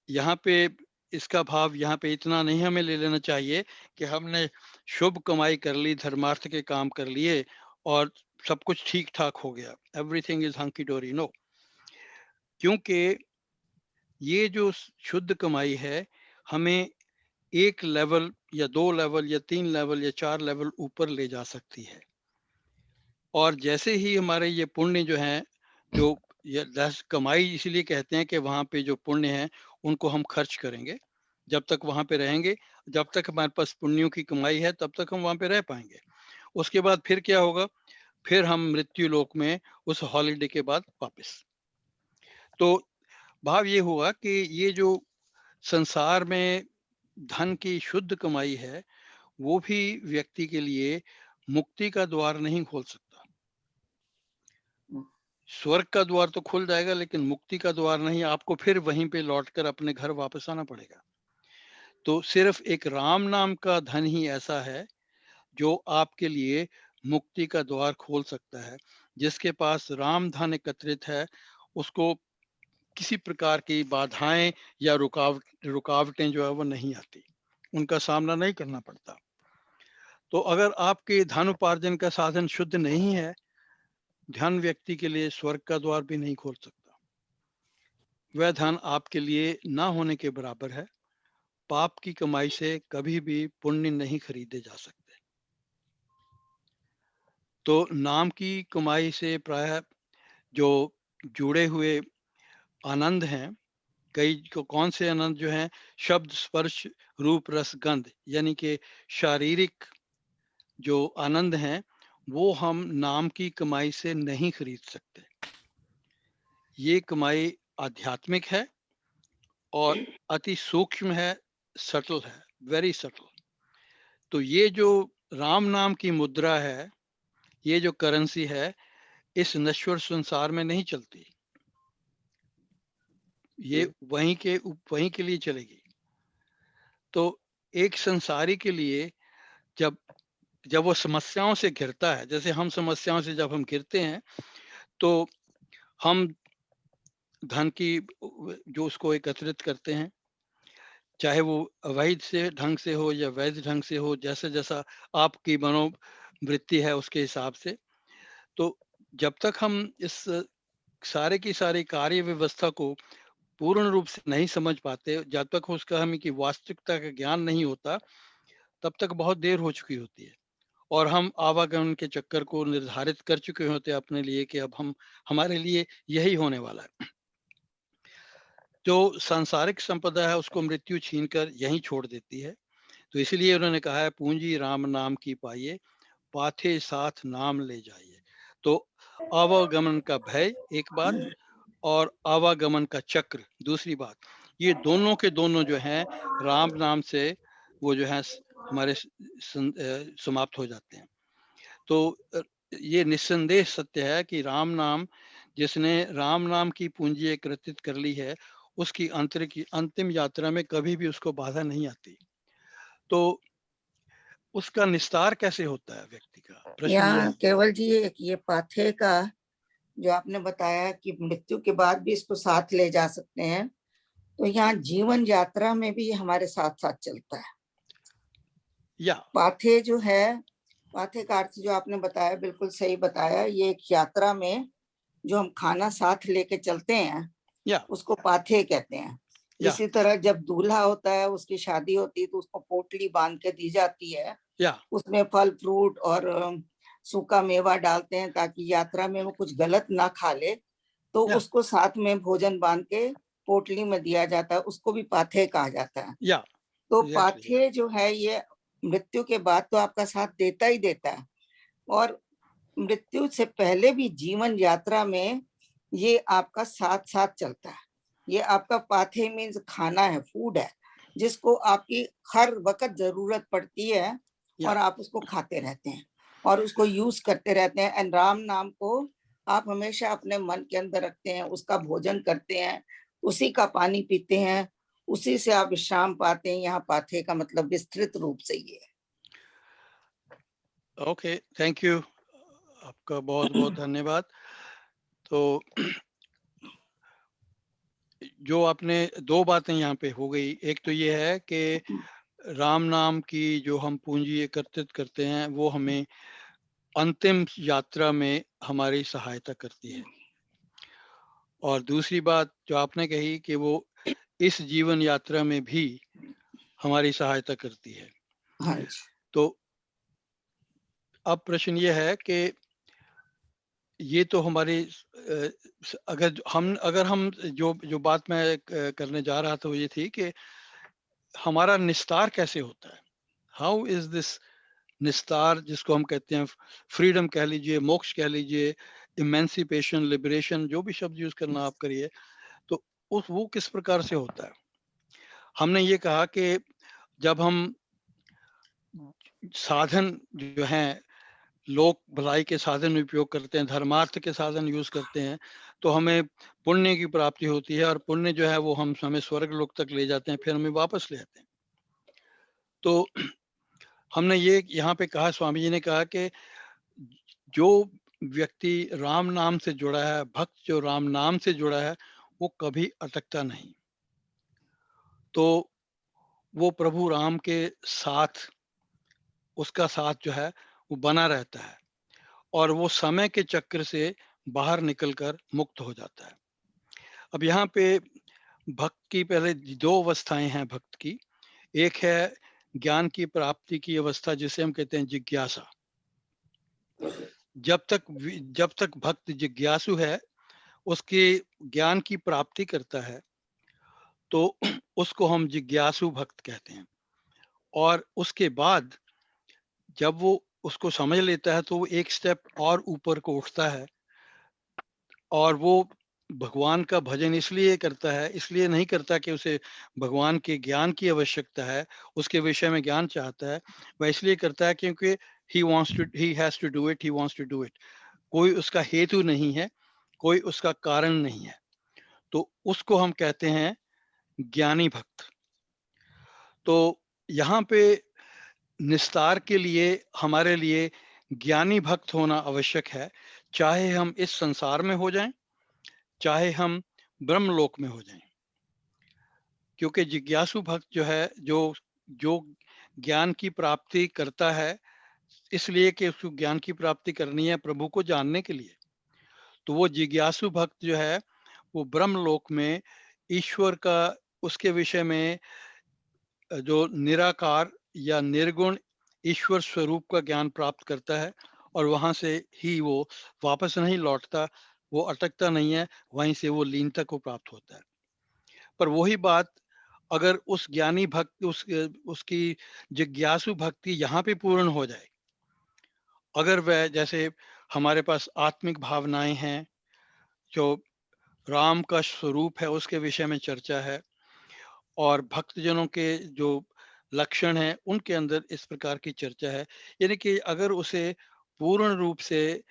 यहाँ पे इसका भाव यहाँ पे इतना नहीं हमें ले लेना चाहिए कि हमने शुभ कमाई कर ली, धर्मार्थ के काम कर लिए और सब कुछ ठीक ठाक हो गया, एवरीथिंग इज हंकी डोरी। नो, क्योंकि ये जो शुद्ध कमाई है हमें 1 लेवल या 2 लेवल या 3 लेवल या 4 लेवल ऊपर ले जा सकती है। और जैसे ही हमारे ये पुण्य जो हैं, जो ये कमाई इसलिए कहते हैं कि वहाँ पे जो पुण्य हैं उनको हम खर्च करेंगे, जब तक वहाँ पे रहेंगे, जब तक हमारे पास पुण्यों की कमाई है तब तक हम वहाँ पे रह पाएंगे। उसके बाद फिर क्या होगा, फिर हम मृत्यु लोक में उस हॉलिडे के बाद वापस। तो भाव ये हुआ कि ये जो संसार में धन की शुद्ध कमाई है वो भी व्यक्ति के लिए मुक्ति का द्वार नहीं खोल सकता। स्वर्ग का द्वार तो खुल जाएगा लेकिन मुक्ति का द्वार नहीं, आपको फिर वहीं पे लौटकर अपने घर वापस आना पड़ेगा। तो सिर्फ एक राम नाम का धन ही ऐसा है जो आपके लिए मुक्ति का द्वार खोल सकता है। जिसके पास राम धन एकत्रित है उसको किसी प्रकार की बाधाएं या रुकावटें जो है वो नहीं आती, उनका सामना नहीं करना पड़ता। तो अगर आपके धन उपार्जन का साधन शुद्ध नहीं है, धन व्यक्ति के लिए स्वर्ग का द्वार भी नहीं खोल सकता। वह धन आपके लिए ना होने के बराबर है। पाप की कमाई से कभी भी पुण्य नहीं खरीदे जा सकते। तो नाम की कमाई से प्रायः जो जुड़े हुए आनंद हैं, कौन से आनंद जो हैं, शब्द स्पर्श रूप रस गंध, यानी कि शारीरिक जो आनंद हैं वो हम नाम की कमाई से नहीं खरीद सकते। ये कमाई आध्यात्मिक है और अति सूक्ष्म है, सटल है, वेरी सटल। तो ये जो राम नाम की मुद्रा है, ये जो करेंसी है, इस नश्वर संसार में नहीं चलती, ये वहीं के लिए चलेगी। तो एक संसारी के लिए जब वो समस्याओं से घिरता है, जैसे हम समस्याओं से जब हम घिरते हैं तो हम धन की जो उसको एकत्रित करते हैं, चाहे वो अवैध से ढंग से हो या वैध ढंग से हो, जैसे जैसा आपकी मनोवृत्ति है उसके हिसाब से। तो जब तक हम इस सारे की सारी कार्य व्यवस्था को पूर्ण रूप से नहीं समझ पाते, जब तक उसका हमें की वास्तविकता का ज्ञान नहीं होता, तब तक बहुत देर हो चुकी होती है और हम आवागमन के चक्कर को निर्धारित कर चुके होते हैं अपने लिए कि अब हमारे लिए यही होने वाला है। जो सांसारिक संपदा है उसको मृत्यु छीनकर यहीं छोड़ देती है। तो इसलिए उन्होंने कहा है, पूंजी राम नाम की पाइए, पाथे साथ नाम ले जाइए। तो आवागमन का भय एक बात और आवागमन का चक्र दूसरी बात, ये दोनों के दोनों जो हैं राम नाम से वो जो है हमारे समाप्त हो जाते हैं। तो ये निस्संदेह सत्य है कि राम नाम, जिसने राम नाम की पूंजी एकत्रित कर ली है, उसकी अंतिम यात्रा में कभी भी उसको बाधा नहीं आती। तो उसका निस्तार कैसे होता है व्यक्ति का, प्रश्न ये यहाँ है। केवल जी ये पाथे का जो आपने बताया कि मृत्यु के बाद भी इसको साथ ले जा सकते हैं, तो यहाँ जीवन यात्रा में भी हमारे साथ साथ चलता है। या पाथे जो है, पाथे का अर्थ जो आपने बताया बिल्कुल सही बताया। ये एक यात्रा में जो हम खाना साथ लेके चलते हैं या उसको पाथे कहते हैं। या इसी तरह जब दूल्हा होता है, उसकी शादी होती है, तो उसको पोटली बांध के दी जाती है, या उसमें फल फ्रूट और सूखा मेवा डालते हैं ताकि यात्रा में वो कुछ गलत ना खा ले, तो या उसको साथ में भोजन बांध के पोटली में दिया जाता है, उसको भी पाथे कहा जाता है। या तो exactly, पाथे जो है ये मृत्यु के बाद तो आपका साथ देता ही देता है, और मृत्यु से पहले भी जीवन यात्रा में ये आपका साथ साथ चलता है। ये आपका पाथे मीन्स खाना है, फूड है, जिसको आपकी हर वक्त जरूरत पड़ती है और आप उसको खाते रहते हैं और उसको यूज करते रहते हैं। एंड राम नाम को आप हमेशा अपने मन के अंदर रखते हैं, उसका भोजन करते हैं, उसी का पानी पीते हैं, उसी से आप विश्राम पाते हैं। यहाँ पाथे का मतलब विस्तृत रूप से ये है। ओके, थैंक यू, आपका बहुत बहुत धन्यवाद। तो जो आपने दो बातें यहाँ पे हो गई, एक तो ये है कि राम नाम की जो हम पूंजी एकत्रित करते हैं वो हमें अंतिम यात्रा में हमारी सहायता करती है, और दूसरी बात जो आपने कही कि वो इस जीवन यात्रा में भी हमारी सहायता करती है। हाँ जी। तो अब प्रश्न ये है कि ये तो हमारी अगर हम जो बात मैं करने जा रहा था वो ये थी कि हमारा निस्तार कैसे होता है, हाउ इज दिस निस्तार, जिसको हम कहते हैं फ्रीडम कह लीजिए, मोक्ष कह लीजिए, इमेंसिपेशन, लिबरेशन, जो भी शब्द यूज करना आप करिए, तो वो किस प्रकार से होता है। हमने ये कहा कि जब हम साधन जो हैं, लोक भलाई के साधन उपयोग करते हैं, धर्मार्थ के साधन यूज करते हैं, तो हमें पुण्य की प्राप्ति होती है, और पुण्य जो है वो हमें स्वर्ग लोक तक ले जाते हैं, फिर हमें वापस ले आते हैं। तो हमने ये यहाँ पे कहा, स्वामी जी ने कहा कि जो व्यक्ति राम नाम से जुड़ा है, भक्त जो राम नाम से जुड़ा है, वो कभी अटकता नहीं। तो वो प्रभु राम के साथ, उसका साथ जो है वो बना रहता है और वो समय के चक्र से बाहर निकलकर मुक्त हो जाता है। अब यहाँ पे भक्त की पहले दो अवस्थाएं हैं भक्त की। एक है ज्ञान की प्राप्ति की अवस्था, जिसे हम कहते हैं जिज्ञासा। जब तक भक्त जिज्ञासु है, उसके ज्ञान की प्राप्ति करता है, तो उसको हम जिज्ञासु भक्त कहते हैं। और उसके बाद जब वो उसको समझ लेता है तो वो एक स्टेप और ऊपर को उठता है और वो भगवान का भजन इसलिए करता है, इसलिए नहीं करता कि उसे भगवान के ज्ञान की आवश्यकता है, उसके विषय में ज्ञान चाहता है। वह इसलिए करता है क्योंकि he has to do it, he wants to do it। कोई उसका हेतु नहीं है, कोई उसका कारण नहीं है। तो उसको हम कहते हैं ज्ञानी भक्त। तो यहाँ पे निस्तार के लिए हमारे लिए ज्ञानी भक्त होना आवश्यक है, चाहे हम इस संसार में हो जाएं, चाहे हम ब्रह्मलोक में हो जाएं। क्योंकि जिज्ञासु भक्त जो है, जो ज्ञान की प्राप्ति करता है इसलिए कि उसको ज्ञान की प्राप्ति करनी है प्रभु को जानने के लिए, तो वो जिज्ञासु भक्त जो है वो ब्रह्मलोक में ईश्वर का, उसके विषय में जो निराकार या निर्गुण ईश्वर स्वरूप का ज्ञान प्राप्त करता है और वहां से ही वो वापस नहीं लौटता, वो अटकता नहीं है, वहीं से वो लीनता को प्राप्त होता है। पर वही बात अगर उस ज्ञानी भक्त उसकी जिज्ञासु भक्ति यहाँ पे पूर्ण हो जाए, अगर वह, जैसे हमारे पास आत्मिक भावनाएं हैं, जो राम का स्वरूप है उसके विषय में चर्चा है, और भक्तजनों के जो लक्षण हैं उनके अंदर इस प्रकार की चर्चा है, यानी कि अगर उसे पूर्ण रूप से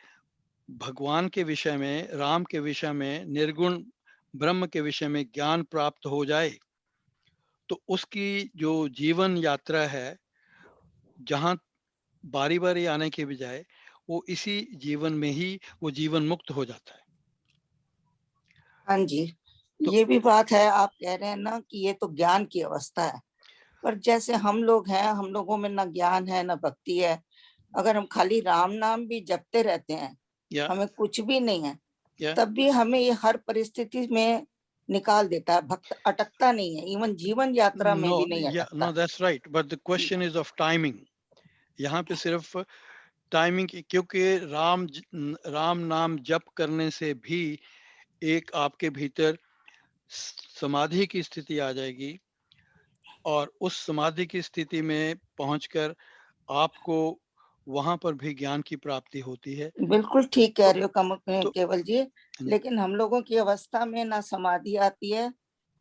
भगवान के विषय में, राम के विषय में, निर्गुण ब्रह्म के विषय में ज्ञान प्राप्त हो जाए, तो उसकी जो जीवन यात्रा है, जहाँ बारी बारी आने के बजाय वो इसी जीवन में ही वो जीवन मुक्त हो जाता है। हाँ जी, तो ये भी बात है। आप कह रहे हैं ना कि ये तो ज्ञान की अवस्था है, पर जैसे हम लोग हैं, हम लोगों में ना ज्ञान है ना भक्ति है। अगर हम खाली राम नाम भी जपते रहते हैं, हमें कुछ भी नहीं है, तब भी हमें ये हर परिस्थिति में निकाल देता है। भक्त अटकता नहीं है, इवन जीवन यात्रा में भी नहीं अटकता। No, that's right, but the question is of timing। यहाँ पे सिर्फ टाइमिंग, क्योंकि राम नाम जप करने से भी एक आपके भीतर समाधि की स्थिति आ जाएगी और उस समाधि की स्थिति में पहुंचकर आपको वहां पर भी ज्ञान की प्राप्ति होती है। बिल्कुल ठीक कह रहे हो केवल जी, लेकिन हम लोगों की अवस्था में ना समाधि आती है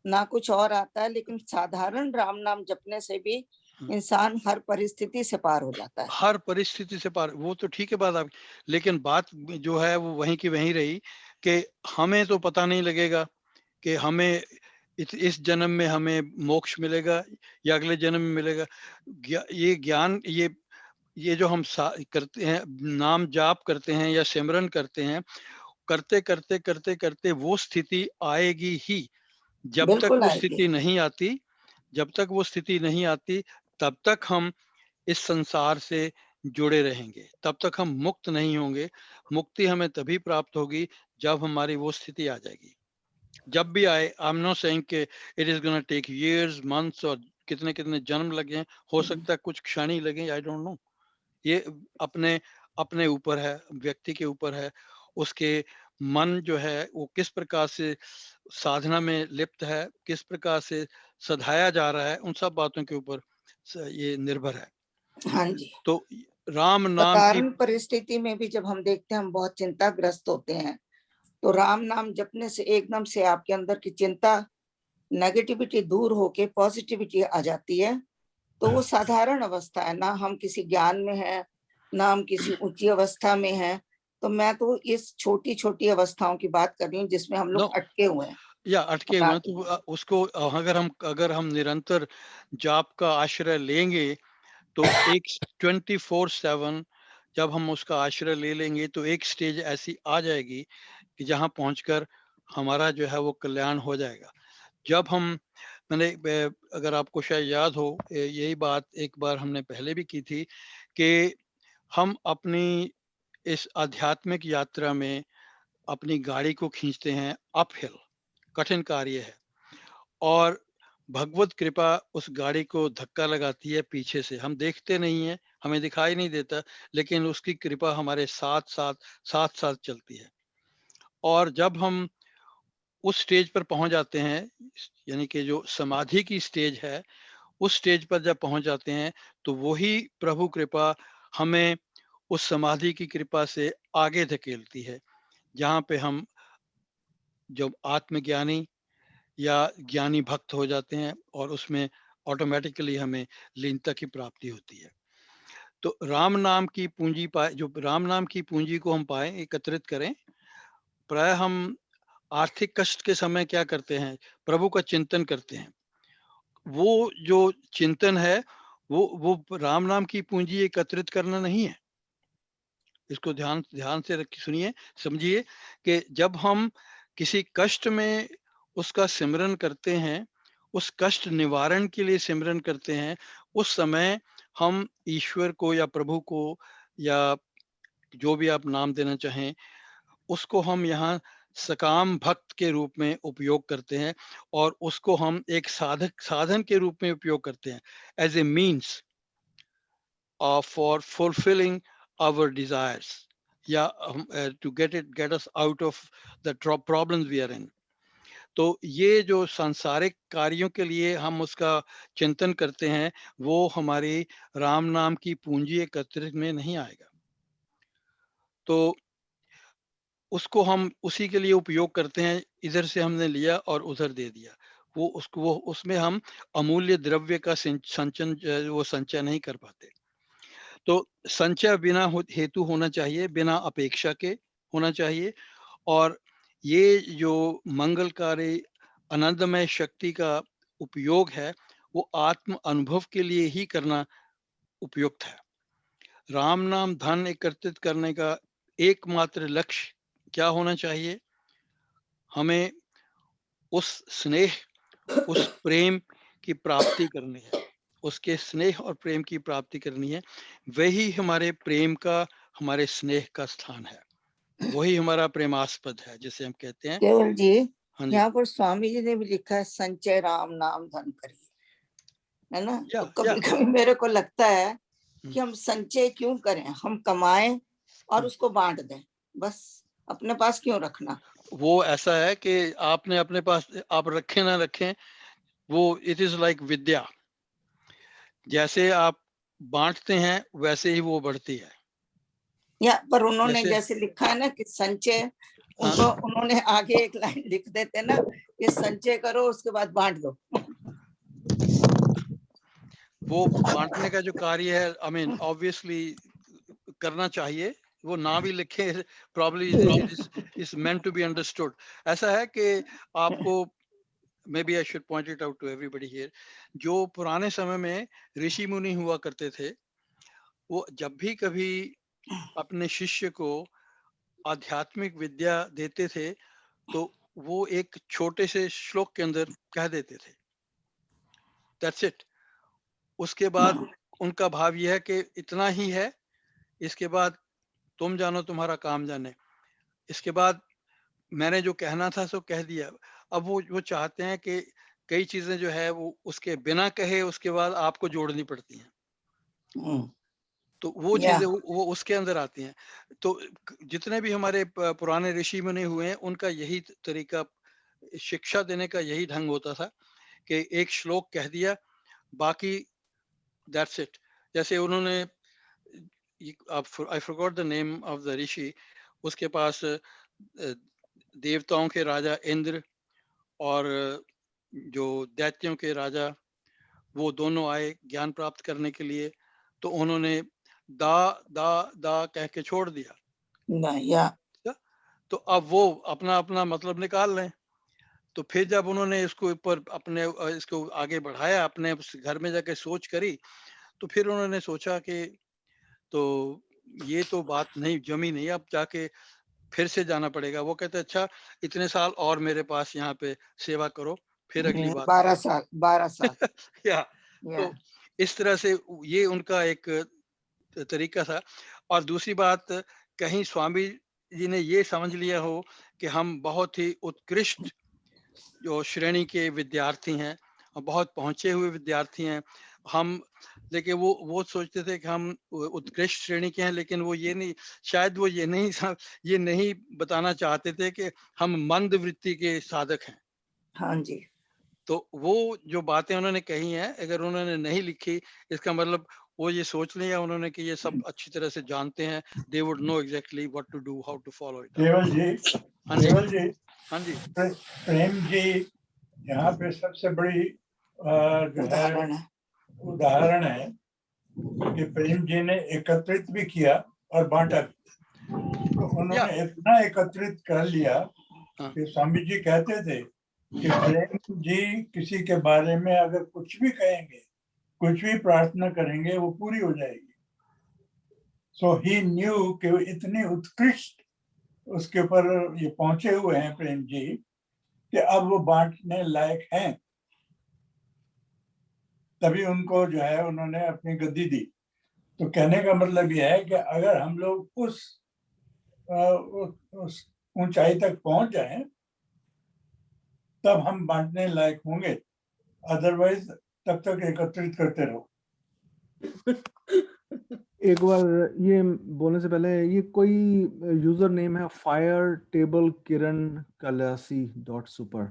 ना कुछ और आता है, लेकिन साधारण राम नाम जपने से भी इंसान हर परिस्थिति से पार हो जाता है। हर परिस्थिति से पार, वो तो ठीक है बात आप, लेकिन बात जो है वो वहीं की वहीं रही कि हमें तो पता नहीं लगेगा कि हमें इस जन्म में हमें मोक्ष मिलेगा या अगले जन्म में मिलेगा। ये ज्ञान, ये जो हम करते हैं, नाम जाप करते हैं या सिमरन करते हैं, करते करते करते करते वो स्थिति आएगी ही। जब तक वो स्थिति नहीं आती, तब तक हम इस संसार से जुड़े रहेंगे, तब तक हम मुक्त नहीं होंगे। मुक्ति हमें तभी प्राप्त होगी जब हमारी वो स्थिति आ जाएगी। जब भी आए, आई एम नॉट सेइंग कि it is gonna take years, months और कितने कितने जन्म लगे, हो सकता है कुछ क्षण ही लगे, आई डोंट नो। ये अपने ऊपर है, व्यक्ति के ऊपर है, उसके मन जो है वो किस प्रकार से साधना में लिप्त है, किस प्रकार से सधाया जा रहा है, उन सब बातों के ऊपर ये निर्भर है। हाँ जी। तो राम नाम की परिस्थिति में भी जब हम देखते हैं हम बहुत चिंताग्रस्त होते हैं, तो राम नाम जपने से एकदम से आपके अंदर की चिंता, नेगेटिविटी दूर होके पॉजिटिविटी आ जाती है। तो वो साधारण अवस्था है, ना हम किसी ज्ञान में है, ना हम किसी ऊंची अवस्था में है। तो मैं तो इस छोटी छोटी अवस्थाओं की बात कर रही हूँ जिसमें हम लोग अटके हुए हैं। अटके हुए हैं, तो उसको अगर हम निरंतर जाप का आश्रय लेंगे तो एक 24/7 जब हम उसका आश्रय ले लेंगे तो एक स्टेज ऐसी आ जाएगी कि जहां पहुंचकर हमारा जो है वो कल्याण हो जाएगा। जब हम अगर आपको शायद याद हो, यही बात एक बार हमने पहले भी की थी कि हम अपनी इस आध्यात्मिक यात्रा में अपनी गाड़ी को खींचते हैं अपहिल, कठिन कार्य है, और भगवत कृपा उस गाड़ी को धक्का लगाती है पीछे से। हम देखते नहीं है, हमें दिखाई नहीं देता, लेकिन उसकी कृपा हमारे साथ साथ चलती है। और जब हम उस स्टेज पर पहुंच जाते हैं, यानी कि जो समाधि की स्टेज है, उस स्टेज पर जब पहुंच जाते हैं तो वही प्रभु कृपा हमें उस समाधि की कृपा से आगे धकेलती है, जहाँ पे हम जब आत्मज्ञानी या ज्ञानी भक्त हो जाते हैं और उसमें ऑटोमेटिकली हमें लीनता की प्राप्ति होती है। तो राम नाम की पूंजी पाए, जो राम नाम की पूंजी को हम पाए, एकत्रित करें। प्राय हम आर्थिक कष्ट के समय क्या करते हैं, प्रभु का चिंतन करते हैं। वो जो चिंतन है वो राम नाम की पूंजी एकत्रित करना नहीं है। इसको ध्यान ध्यान से सुनिए, समझिए कि जब हम किसी कष्ट में उसका सिमरन करते हैं, उस कष्ट निवारण के लिए सिमरन करते हैं, उस समय हम ईश्वर को या प्रभु को या जो भी आप नाम देना चाहें, उसको हम यहाँ सकाम भक्त के रूप में उपयोग करते हैं, और उसको हम एक साधन के रूप में उपयोग करते हैं, as a means for fulfilling our desires, या to get us out of the problems we are in. तो ये जो सांसारिक कार्यों के लिए हम उसका चिंतन करते हैं, वो हमारी राम नाम की पूंजी एकत्रित में नहीं आएगा। तो उसको हम उसी के लिए उपयोग करते हैं, इधर से हमने लिया और उधर दे दिया। वो उसमें हम अमूल्य द्रव्य का संचय नहीं कर पाते। तो संचय बिना हेतु होना चाहिए, बिना अपेक्षा के होना चाहिए। और ये जो मंगलकारी आनंदमय शक्ति का उपयोग है, वो आत्म अनुभव के लिए ही करना उपयुक्त है। राम नाम धन एकत्रित करने का एकमात्र लक्ष्य क्या होना चाहिए? हमें उस स्नेह, उस प्रेम की प्राप्ति करनी है, उसके स्नेह और प्रेम की प्राप्ति करनी है। वही हमारे प्रेम का, हमारे स्नेह का स्थान है, वही हमारा प्रेमास्पद है, जिसे हम कहते हैं। केवल जी, हाँ जी, यहाँ पर स्वामी जी ने भी लिखा है संचय राम नाम धन करिए, है ना। या, तो कभी कभी मेरे को लगता है हम्म। कि हम संचय क्यों करें, हम कमाएं और उसको बांट दें, बस अपने पास क्यों रखना। वो ऐसा है कि आपने अपने पास, आप रखें ना रखें, वो इट इज लाइक विद्या, जैसे आप बांटते हैं वैसे ही वो बढ़ती है। या पर उन्होंने जैसे जैसे लिखा है ना कि संचय, हाँ, उनको उन्होंने आगे एक लाइन लिख देते ना कि संचय करो उसके बाद बांट दो। वो बांटने का जो कार्य है, आई मीन ऑब्वियसली करना चाहिए, वो ना भी लिखे, probably is meant to be understood. ऐसा है कि आपको, maybe I should point it out to everybody here, जो पुराने समय में ऋषि मुनि हुआ करते थे, वो जब भी कभी अपने शिष्य को आध्यात्मिक विद्या देते थे, तो वो एक छोटे से श्लोक के अंदर कह देते थे, दैट्स इट। उसके बाद उनका भाव यह है कि इतना ही है, इसके बाद तुम जानो तुम्हारा काम जाने, इसके बाद मैंने जो कहना था सो कह दिया। अब वो चाहते हैं कि कई चीजें जो है वो उसके बिना कहे उसके बाद आपको जोड़नी पड़ती हैं, तो वो चीजें वो उसके अंदर आती हैं। तो जितने भी हमारे पुराने ऋषि मुनि हुए हैं, उनका यही तरीका, शिक्षा देने का यही ढंग होता था कि एक श्लोक कह दिया, बाकी दैट्स इट। जैसे उन्होंने, I forgot the name of the rishi, उसके पास देवताओं के राजा इंद्र और जो दैत्यों के राजा, वो दोनों आए ज्ञान प्राप्त करने के लिए, तो उन्होंने दा दा दा कह के छोड़ दिया। या तो अब वो अपना अपना मतलब निकाल लें। तो फिर जब उन्होंने इसको ऊपर अपने इसको आगे बढ़ाया, अपने घर में जाके सोच करी, तो फिर उन्होंने सोचा कि तो ये तो बात नहीं जमी नहीं, अब जाके फिर से जाना पड़ेगा। वो कहते अच्छा इतने साल और मेरे पास यहाँ पे सेवा करो, फिर अगली बात 12 साल या या तो इस तरह से ये उनका एक तरीका था। और दूसरी बात, कहीं स्वामी जी ने ये समझ लिया हो कि हम बहुत ही उत्कृष्ट जो श्रेणी के विद्यार्थी हैं और बहुत पहुंचे हुए विद्यार्थी हैं हम, लेकिन वो सोचते थे कि हम उत्कृष्ट श्रेणी के हैं, लेकिन वो ये नहीं, शायद वो ये नहीं बताना चाहते थे कि हम मंद वृत्ति के साधक हैं। हाँ जी, तो वो जो बातें उन्होंने कही हैं, अगर उन्होंने नहीं लिखी, इसका मतलब वो ये सोच लिया उन्होंने कि ये सब अच्छी तरह से जानते हैं, they would know exactly what to do, how to follow it. Keval ji, हाँ जी, केवल जी, हाँ जी, प्रेम जी यहाँ पे सबसे बड़ी जो है उदाहरण है कि प्रेम जी ने एकत्रित भी किया और बांटा भी। तो उन्होंने इतना एकत्रित कर लिया कि स्वामी जी कहते थे कि प्रेम जी किसी के बारे में अगर कुछ भी कहेंगे, कुछ भी प्रार्थना करेंगे, वो पूरी हो जाएगी। सो ही न्यू कि इतनी उत्कृष्ट उसके ऊपर ये पहुंचे हुए हैं प्रेम जी कि अब वो बांटने लायक हैं। तभी उनको जो है उन्होंने अपनी गद्दी दी। तो कहने का मतलब यह है कि अगर हम लोग उस ऊंचाई तक पहुंच जाएं, तब हम बांटने लायक होंगे, अदरवाइज तब तक एकत्रित करते रहो। एक बार ये बोलने से पहले, ये कोई यूजर नेम है फायर टेबल किरण कलासी .super,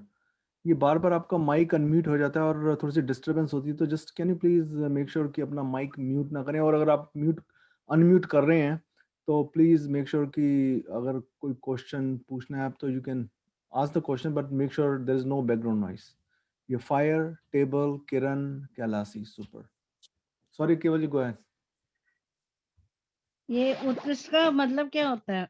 ये बार बार आपका माइक अनम्यूट हो जाता है और थोड़ी सी डिस्टरबेंस होती है, तो just can you please make sure कि अपना माइक म्यूट ना करें, और अगर आप अनम्यूट कर रहे हैं तो प्लीज मेक श्योर कि अगर कोई क्वेश्चन पूछना है आप तो you can ask the question, but make sure there is no background noise. ये fire table Kiran Kailasi super. Sorry Keval ji, go ahead. ये उत्कृष्ट का मतलब क्या होता है?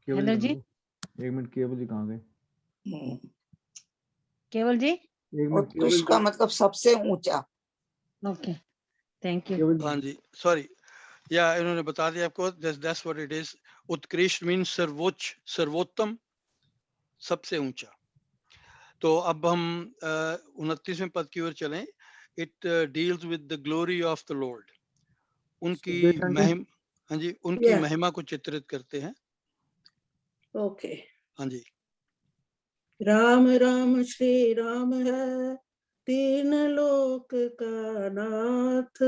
हेलो जी, एक मिनट, केवल जी कहाँ गए? केवल जी, एक मिनट, उत्कृष्ट का मतलब सबसे ऊंचा। Okay, thank you. हाँ जी, सॉरी, या इन्होंने बता दिया आपको, दैट्स व्हाट इट इज। उत्कृष्ट मींस सर्वोच्च, सर्वोत्तम, सबसे ऊंचा। तो अब हम 29वें पद की ओर चलें। It deals with the glory of the Lord, उनकी महिमा, हाँ जी, उनकी महिमा को चित्रित करते हैं। ओके, हाँ जी, राम राम श्री राम है, तीन लोक का नाथ,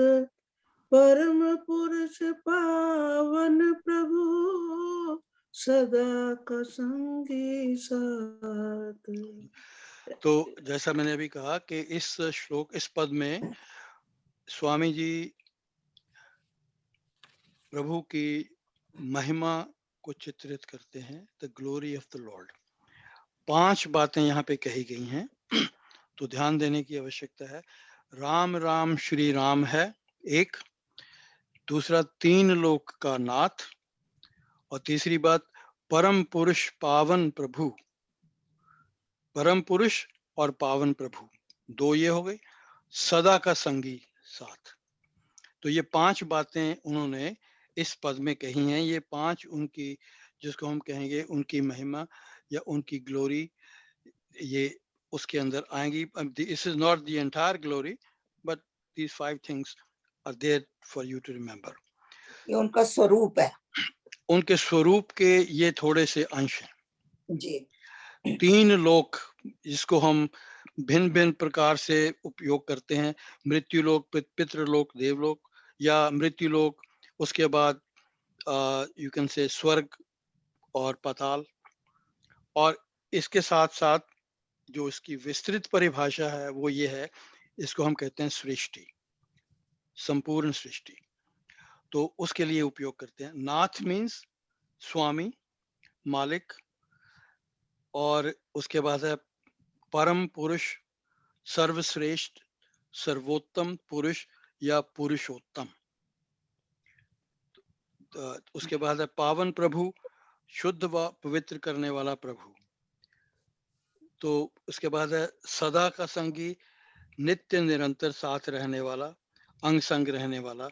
परम पुरुष पावन प्रभु, सदा का संगी साथ। तो जैसा मैंने अभी कहा कि इस श्लोक, इस पद में स्वामी जी प्रभु की महिमा को चित्रित करते हैं, the glory of the Lord. 5 बातें यहाँ पे कही गई हैं, तो ध्यान देने की आवश्यकता है। राम राम श्री राम है एक, दूसरा तीन लोक का नाथ, और तीसरी बात परम पुरुष पावन प्रभु, परम पुरुष और पावन प्रभु, दो ये हो गई, सदा का संगी साथ। तो ये 5 बातें उन्होंने इस पद में कही हैं। ये 5 उनकी, जिसको हम कहेंगे उनकी महिमा या उनकी ग्लोरी, ये उसके अंदर आएंगी। This is not the entire glory, but these 5 things are there for you to remember. ये उनका स्वरूप है, उनके स्वरूप के ये थोड़े से अंश हैं जी। 3 लोक, जिसको हम भिन्न भिन्न प्रकार से उपयोग करते हैं, मृत्यु लोक, पितृलोक, देवलोक, या मृत्यु लोक, उसके बाद यू कैन से स्वर्ग और पाताल। और इसके साथ साथ जो इसकी विस्तृत परिभाषा है वो ये है, इसको हम कहते हैं सृष्टि, संपूर्ण सृष्टि। तो उसके लिए उपयोग करते हैं। नाथ मीन्स स्वामी, मालिक, और उसके बाद है परम पुरुष, सर्वश्रेष्ठ, सर्वोत्तम पुरुष या पुरुषोत्तम। उसके बाद है पावन प्रभु, शुद्ध व पवित्र करने वाला प्रभु। तो उसके बाद है सदा का संगी, नित्य निरंतर साथ रहने वाला। अंग संग रहने वाला।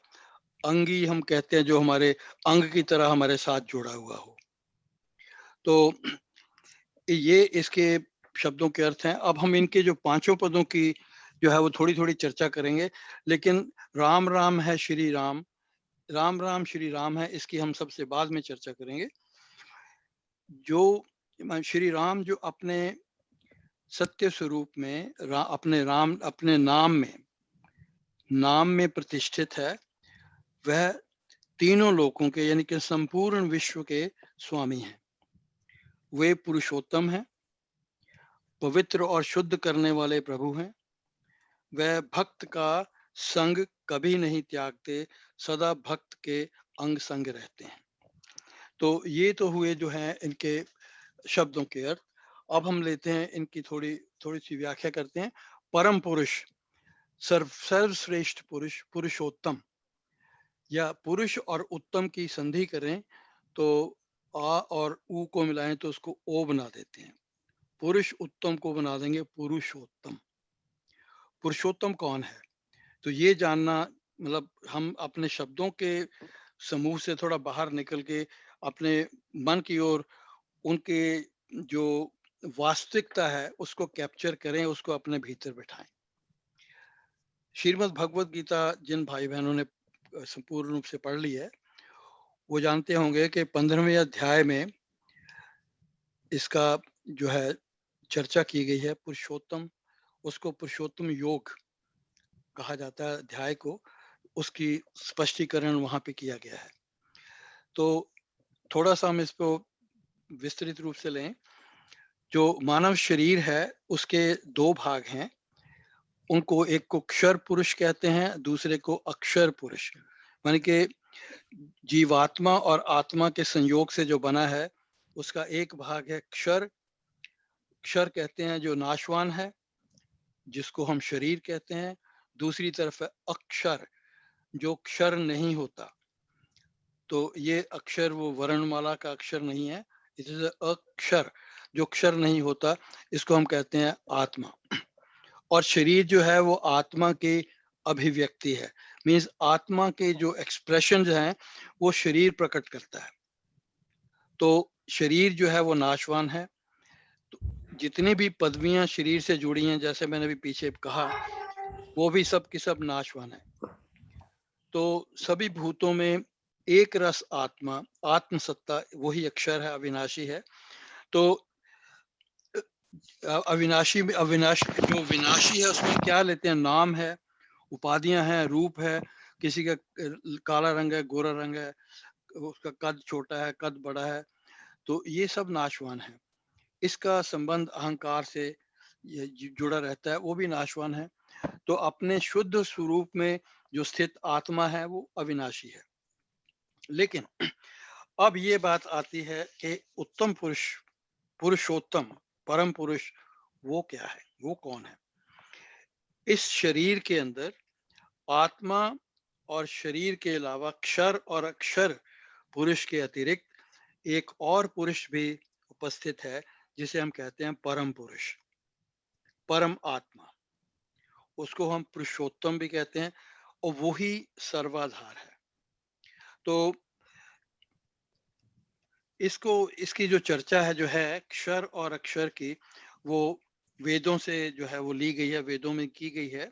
अंगी हम कहते हैं जो हमारे अंग की तरह हमारे साथ जुड़ा हुआ हो। तो ये इसके शब्दों के अर्थ हैं। अब हम इनके जो पांचों पदों की जो है वो थोड़ी थोड़ी चर्चा करेंगे, लेकिन राम राम है श्री राम, राम राम श्री राम है, इसकी हम सबसे बाद में चर्चा करेंगे। जो श्री राम जो अपने सत्य स्वरूप में अपने नाम में प्रतिष्ठित है, वह तीनों लोकों के यानी कि संपूर्ण विश्व के स्वामी हैं। वे पुरुषोत्तम हैं, पवित्र और शुद्ध करने वाले प्रभु हैं। वह भक्त का संग कभी नहीं त्यागते, सदा भक्त के अंग संग रहते हैं। तो ये तो हुए जो है इनके शब्दों के अर्थ। अब हम लेते हैं इनकी थोड़ी सी व्याख्या करते हैं। परम पुरुष, सर्वश्रेष्ठ पुरुष, पुरुषोत्तम, या पुरुष और उत्तम की संधि करें तो आ और ऊ को मिलाएं तो उसको ओ बना देते हैं। पुरुष उत्तम को बना देंगे पुरुषोत्तम। पुरुषोत्तम कौन है, तो ये जानना, मतलब हम अपने शब्दों के समूह से थोड़ा बाहर निकल के अपने मन की ओर उनके जो वास्तविकता है उसको कैप्चर करें, उसको अपने भीतर बिठाएं। श्रीमद् भगवद गीता जिन भाई बहनों ने संपूर्ण रूप से पढ़ ली है वो जानते होंगे कि 15वें अध्याय में इसका जो है चर्चा की गई है। पुरुषोत्तम, उसको पुरुषोत्तम योग कहा जाता है अध्याय को, उसकी स्पष्टीकरण वहां पे किया गया है। तो थोड़ा सा हम इसको विस्तृत रूप से लें। जो मानव शरीर है उसके दो भाग हैं, उनको एक को क्षर पुरुष कहते हैं, दूसरे को अक्षर पुरुष। यानी कि जीवात्मा और आत्मा के संयोग से जो बना है उसका एक भाग है क्षर। क्षर कहते हैं जो नाशवान है, जिसको हम शरीर कहते हैं। दूसरी तरफ है अक्षर, जो क्षर नहीं होता। तो ये अक्षर वो वर्णमाला का अक्षर नहीं है, इट इज अक्षर, जो क्षर नहीं होता, इसको हम कहते हैं आत्मा। और शरीर जो है वो आत्मा की अभिव्यक्ति है, मीन्स आत्मा के जो एक्सप्रेशन हैं वो शरीर प्रकट करता है। तो शरीर जो है वो नाशवान है। तो जितनी भी पदवियां शरीर से जुड़ी हैं, जैसे मैंने भी पीछे कहा, वो भी सब की सब नाशवान है। तो सभी भूतों में एक रस आत्मा, आत्मसत्ता, वही अक्षर है, अविनाशी है। तो अविनाशी में जो विनाशी है उसमें क्या लेते हैं, नाम है, उपाधियां हैं, रूप है, किसी का काला रंग है, गोरा रंग है, उसका कद छोटा है, कद बड़ा है, तो ये सब नाशवान है। इसका संबंध अहंकार से जुड़ा रहता है, वो भी नाशवान है। तो अपने शुद्ध स्वरूप में जो स्थित आत्मा है वो अविनाशी है। लेकिन अब ये बात आती है कि उत्तम पुरुष, पुरुषोत्तम, परम पुरुष वो क्या है, वो कौन है। इस शरीर के अंदर आत्मा और शरीर के अलावा क्षर और अक्षर पुरुष के अतिरिक्त एक और पुरुष भी उपस्थित है, जिसे हम कहते हैं परम पुरुष, परम आत्मा। उसको हम पुरुषोत्तम भी कहते हैं, और वही सर्वाधार है। तो इसकी जो चर्चा है जो है क्षर और अक्षर की, वो वेदों से जो है वो ली गई है, वेदों में की गई है।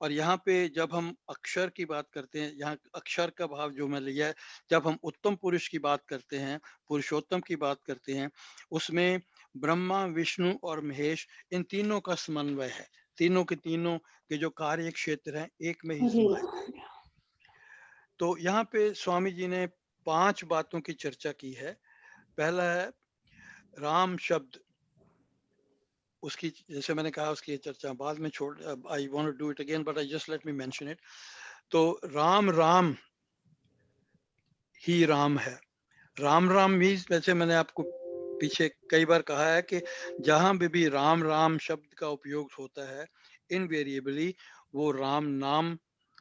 और यहाँ पे जब हम अक्षर की बात करते हैं, यहाँ अक्षर का भाव जो मैं लिया है, जब हम उत्तम पुरुष की बात करते हैं, पुरुषोत्तम की बात करते हैं, उसमें ब्रह्मा, विष्णु और महेश, इन तीनों का समन्वय है। तीनों के जो कार्य क्षेत्र हैं एक में ही समाये। तो यहाँ पे स्वामी जी ने 5 बातों की चर्चा की है। पहला है राम शब्द, उसकी जैसे मैंने कहा उसकी चर्चा बाद में छोड़, I want to do it again but I just let me mention it. तो राम राम ही राम है। राम राम मीन्स, वैसे मैंने आपको पीछे कई बार कहा है कि जहां भी राम राम शब्द का उपयोग होता है, इनवेरिएबली वो राम नाम,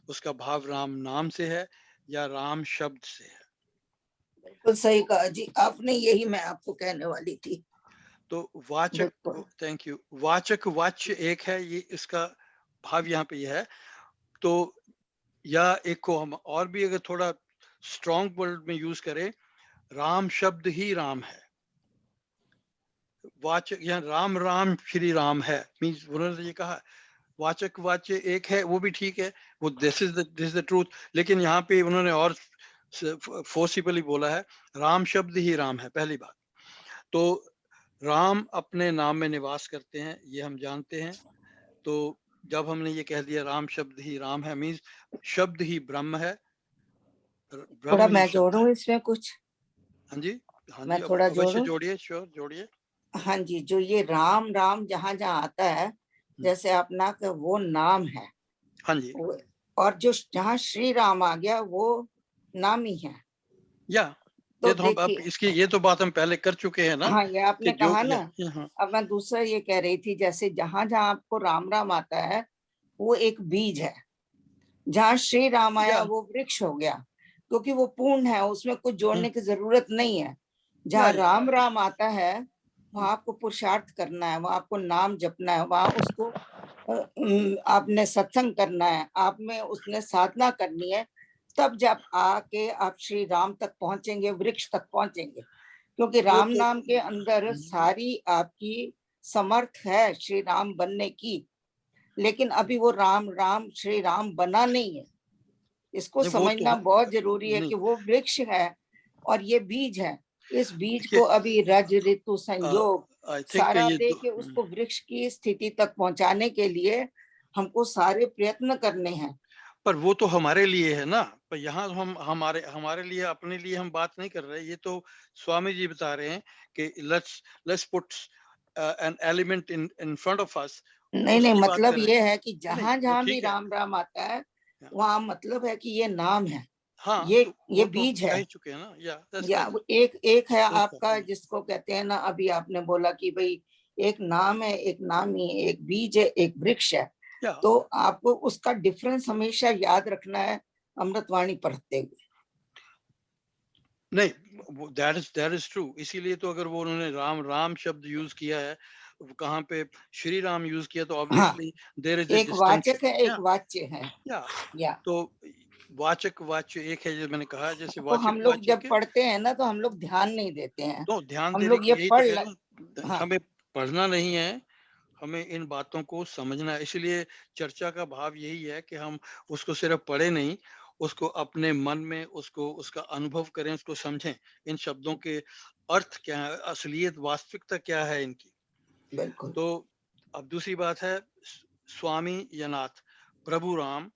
उसका भाव राम नाम से है या राम शब्द से है। बिल्कुल सही कहा जी आपने, यही मैं आपको कहने वाली थी। तो वाचक, थैंक यू, वाचक वाच्य एक है, ये इसका भाव यहाँ पे ये है। तो या एक को हम और भी अगर थोड़ा स्ट्रॉन्ग वर्ड में यूज करें, राम शब्द ही राम है। वाचक यहाँ राम राम श्री राम है, मीन्स उन्होंने ये कहा वाचक वाच्य एक है, वो भी ठीक है, वो दिस इज द ट्रूथ, लेकिन यहाँ पे उन्होंने और फोर्सिबली बोला है राम शब्द ही राम है। पहली बात तो राम अपने नाम में निवास करते हैं, ये हम जानते हैं। तो जब हमने ये कह दिया राम शब्द ही राम है, मीन्स शब्द ही ब्रह्म है, थोड़ा ब्रह्म ही मैं शब्द जोड़ूं है। इसमें कुछ, हाँ जी, हाँ मैं जी, थोड़ा अवश्य जोड़ूं। जोड़िए, श्योर जोड़िए। हाँ जी, जो ये राम राम जहाँ जहाँ आता है, जैसे अपना का वो नाम है, हाँ जी, और जो जहाँ श्री राम आ गया वो नाम ही है। या तो ये तो हम अब देखिए, इसकी ये तो बात हम पहले कर चुके हैं ना, हाँ ये कि आपने जो कहा ना। हाँ, अब मैं दूसरा ये कह रही थी, जैसे जहाँ जहाँ आपको राम राम आता है वो एक बीज है, जहाँ श्री राम आया या वो वृक्ष हो गया, क्योंकि वो पूर्ण है, उसमें कुछ जोड़ने की जरूरत नहीं है। या जहाँ राम राम आता है वहां आपको पुरुषार्थ करना है, वहां आपको नाम जपना है, वहां उसको आपने सत्संग करना है, आप में उसने साधना करनी है, तब जब आके आप श्री राम तक पहुंचेंगे, वृक्ष तक पहुंचेंगे। क्योंकि वो राम तो नाम के अंदर सारी आपकी समर्थ है श्री राम बनने की, लेकिन अभी वो राम राम श्री राम बना नहीं है। इसको नहीं, वो तो समझना बहुत जरूरी है नहीं, कि वो वृक्ष है और ये बीज है। इस बीज देखिए को अभी रज ऋतु संयोग आई थिंक सारा ये दे के उसको वृक्ष की स्थिति तक पहुंचाने के लिए हमको सारे प्रयत्न करने हैं। पर वो तो हमारे लिए है ना, पर यहाँ हम हमारे हमारे लिए अपने लिए हम बात नहीं कर रहे, ये तो स्वामी जी बता रहे हैं कि let's put an element in front of us, नहीं नहीं, उसकी बात मतलब कर रहे ये हैं। है कि नहीं जहां वो जहां भी ठीक है, राम राम आता है वहां मतलब है कि ये नाम है, हाँ ये तो ये वो तो बीज है। कह ही चुके हैं ना, या दैट्स या फाइन, वो एक एक है दैट्स आपका, फाइन। जिसको कहते हैं ना, अभी आपने बोला कि भाई एक नाम है, एक नामी, एक बीज है, एक वृक्ष है। या तो आपको उसका डिफरेंस हमेशा याद रखना है अमृतवाणी पढ़ते हुए। नहीं दैट इज ट्रू, इसीलिए तो अगर वो उन्होंने राम राम शब्द यूज किया है, कहाँ पे श्री राम यूज किया, तो हाँ, ऑब्वियसली देयर इज ए एक डिस्टिंक्शन। वाचक है, एक या वाच्य है। या या तो वाचक वाच्य एक है, जो मैंने कहा, जैसे तो वाचक हम लोग वाच्य जब के, पढ़ते हैं ना तो हम लोग ध्यान नहीं देते हैं, तो ध्यान हम देने लोग की ये यही तो पढ़ कह रहा हूँ, हाँ हमें पढ़ना नहीं है, हमें इन बातों को समझना है। इसलिए चर्चा का भाव यही है कि हम उसको सिर्फ पढ़े नहीं, उसको अपने मन में उसको उसका अनुभव करें, उसको समझें, इन शब्दों के अर्थ क्या है, असलियत वास्तविकता क्या है इनकी। बिल्कुल। तो अब दूसरी बात है, स्वामी या नाथ, प्रभु राम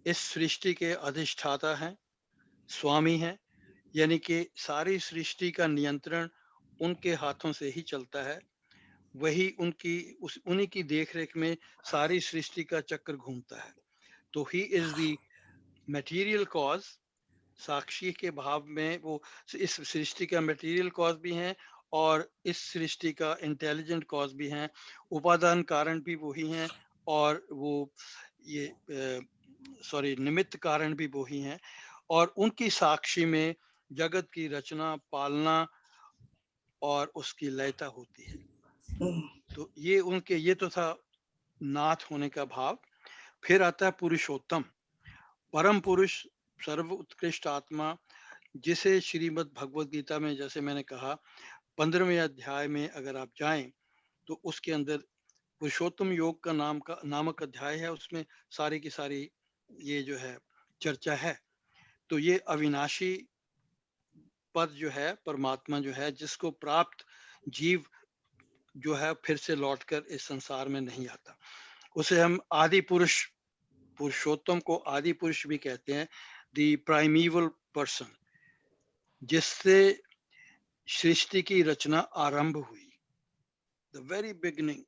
इस सृष्टि के अधिष्ठाता हैं, स्वामी हैं, यानी कि सारी सृष्टि का नियंत्रण उनके हाथों से ही चलता है, वही उनकी उन्हीं की देखरेख में सारी सृष्टि का चक्र घूमता है। तो he is the material cause, साक्षी के भाव में वो इस सृष्टि का मटेरियल कॉज भी हैं और इस सृष्टि का इंटेलिजेंट कॉज भी हैं, उपादान कारण भी वही हैं, और वो ये सॉरी निमित्त कारण भी वही हैं, और उनकी साक्षी में जगत की रचना, पालना और उसकी लयता होती है। तो ये उनके, ये तो था नाथ होने का भाव। फिर आता है पुरुषोत्तम, परम पुरुष, सर्व उत्कृष्ट आत्मा, जिसे श्रीमद् भगवद गीता में, जैसे मैंने कहा, 15वें अध्याय में अगर आप जाएं तो उसके अंदर पुरुषोत्तम योग का नामक अध्याय है, उसमें सारी की सारी ये जो है चर्चा है। तो ये अविनाशी पद जो है, परमात्मा जो है, जिसको प्राप्त जीव जो है फिर से लौटकर इस संसार में नहीं आता, उसे हम आदि पुरुष, पुरुषोत्तम को आदि पुरुष भी कहते हैं, द प्राइमीवल पर्सन, जिससे सृष्टि की रचना आरंभ हुई, द वेरी बिगिनिंग,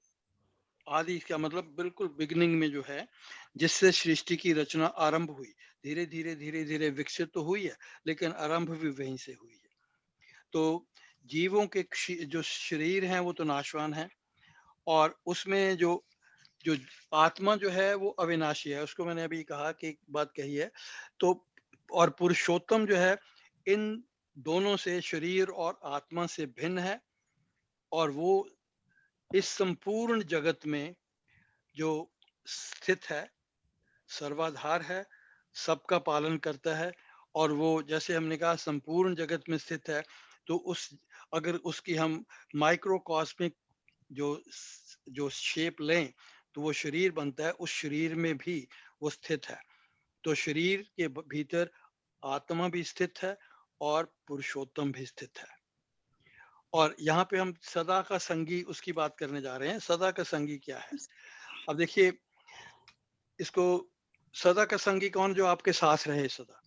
आदि का मतलब बिल्कुल बिगिनिंग में जो है, जिससे सृष्टि की रचना आरंभ हुई, धीरे धीरे धीरे धीरे विकसित तो हुई है, लेकिन आरंभ भी वहीं से हुई है। तो जीवों के जो शरीर हैं वो तो नाशवान है, और उसमें जो जो आत्मा जो है वो अविनाशी है, उसको मैंने अभी कहा कि एक बात कही है। तो और पुरुषोत्तम जो है इन दोनों से, शरीर और आत्मा से भिन्न है, और वो इस संपूर्ण जगत में जो स्थित है, सर्वाधार है, सबका पालन करता है, और वो जैसे हमने कहा संपूर्ण जगत में स्थित है। तो अगर उसकी हम माइक्रोकॉस्मिक जो शेप लें तो वो शरीर बनता है, उस शरीर में भी वो स्थित है। तो शरीर के भीतर आत्मा भी स्थित है और पुरुषोत्तम भी स्थित है। और यहाँ पे हम सदा का संगी उसकी बात करने जा रहे हैं। सदा का संगी क्या है? अब देखिए, इसको सदा का संगी कौन? जो आपके साथ रहे सदा।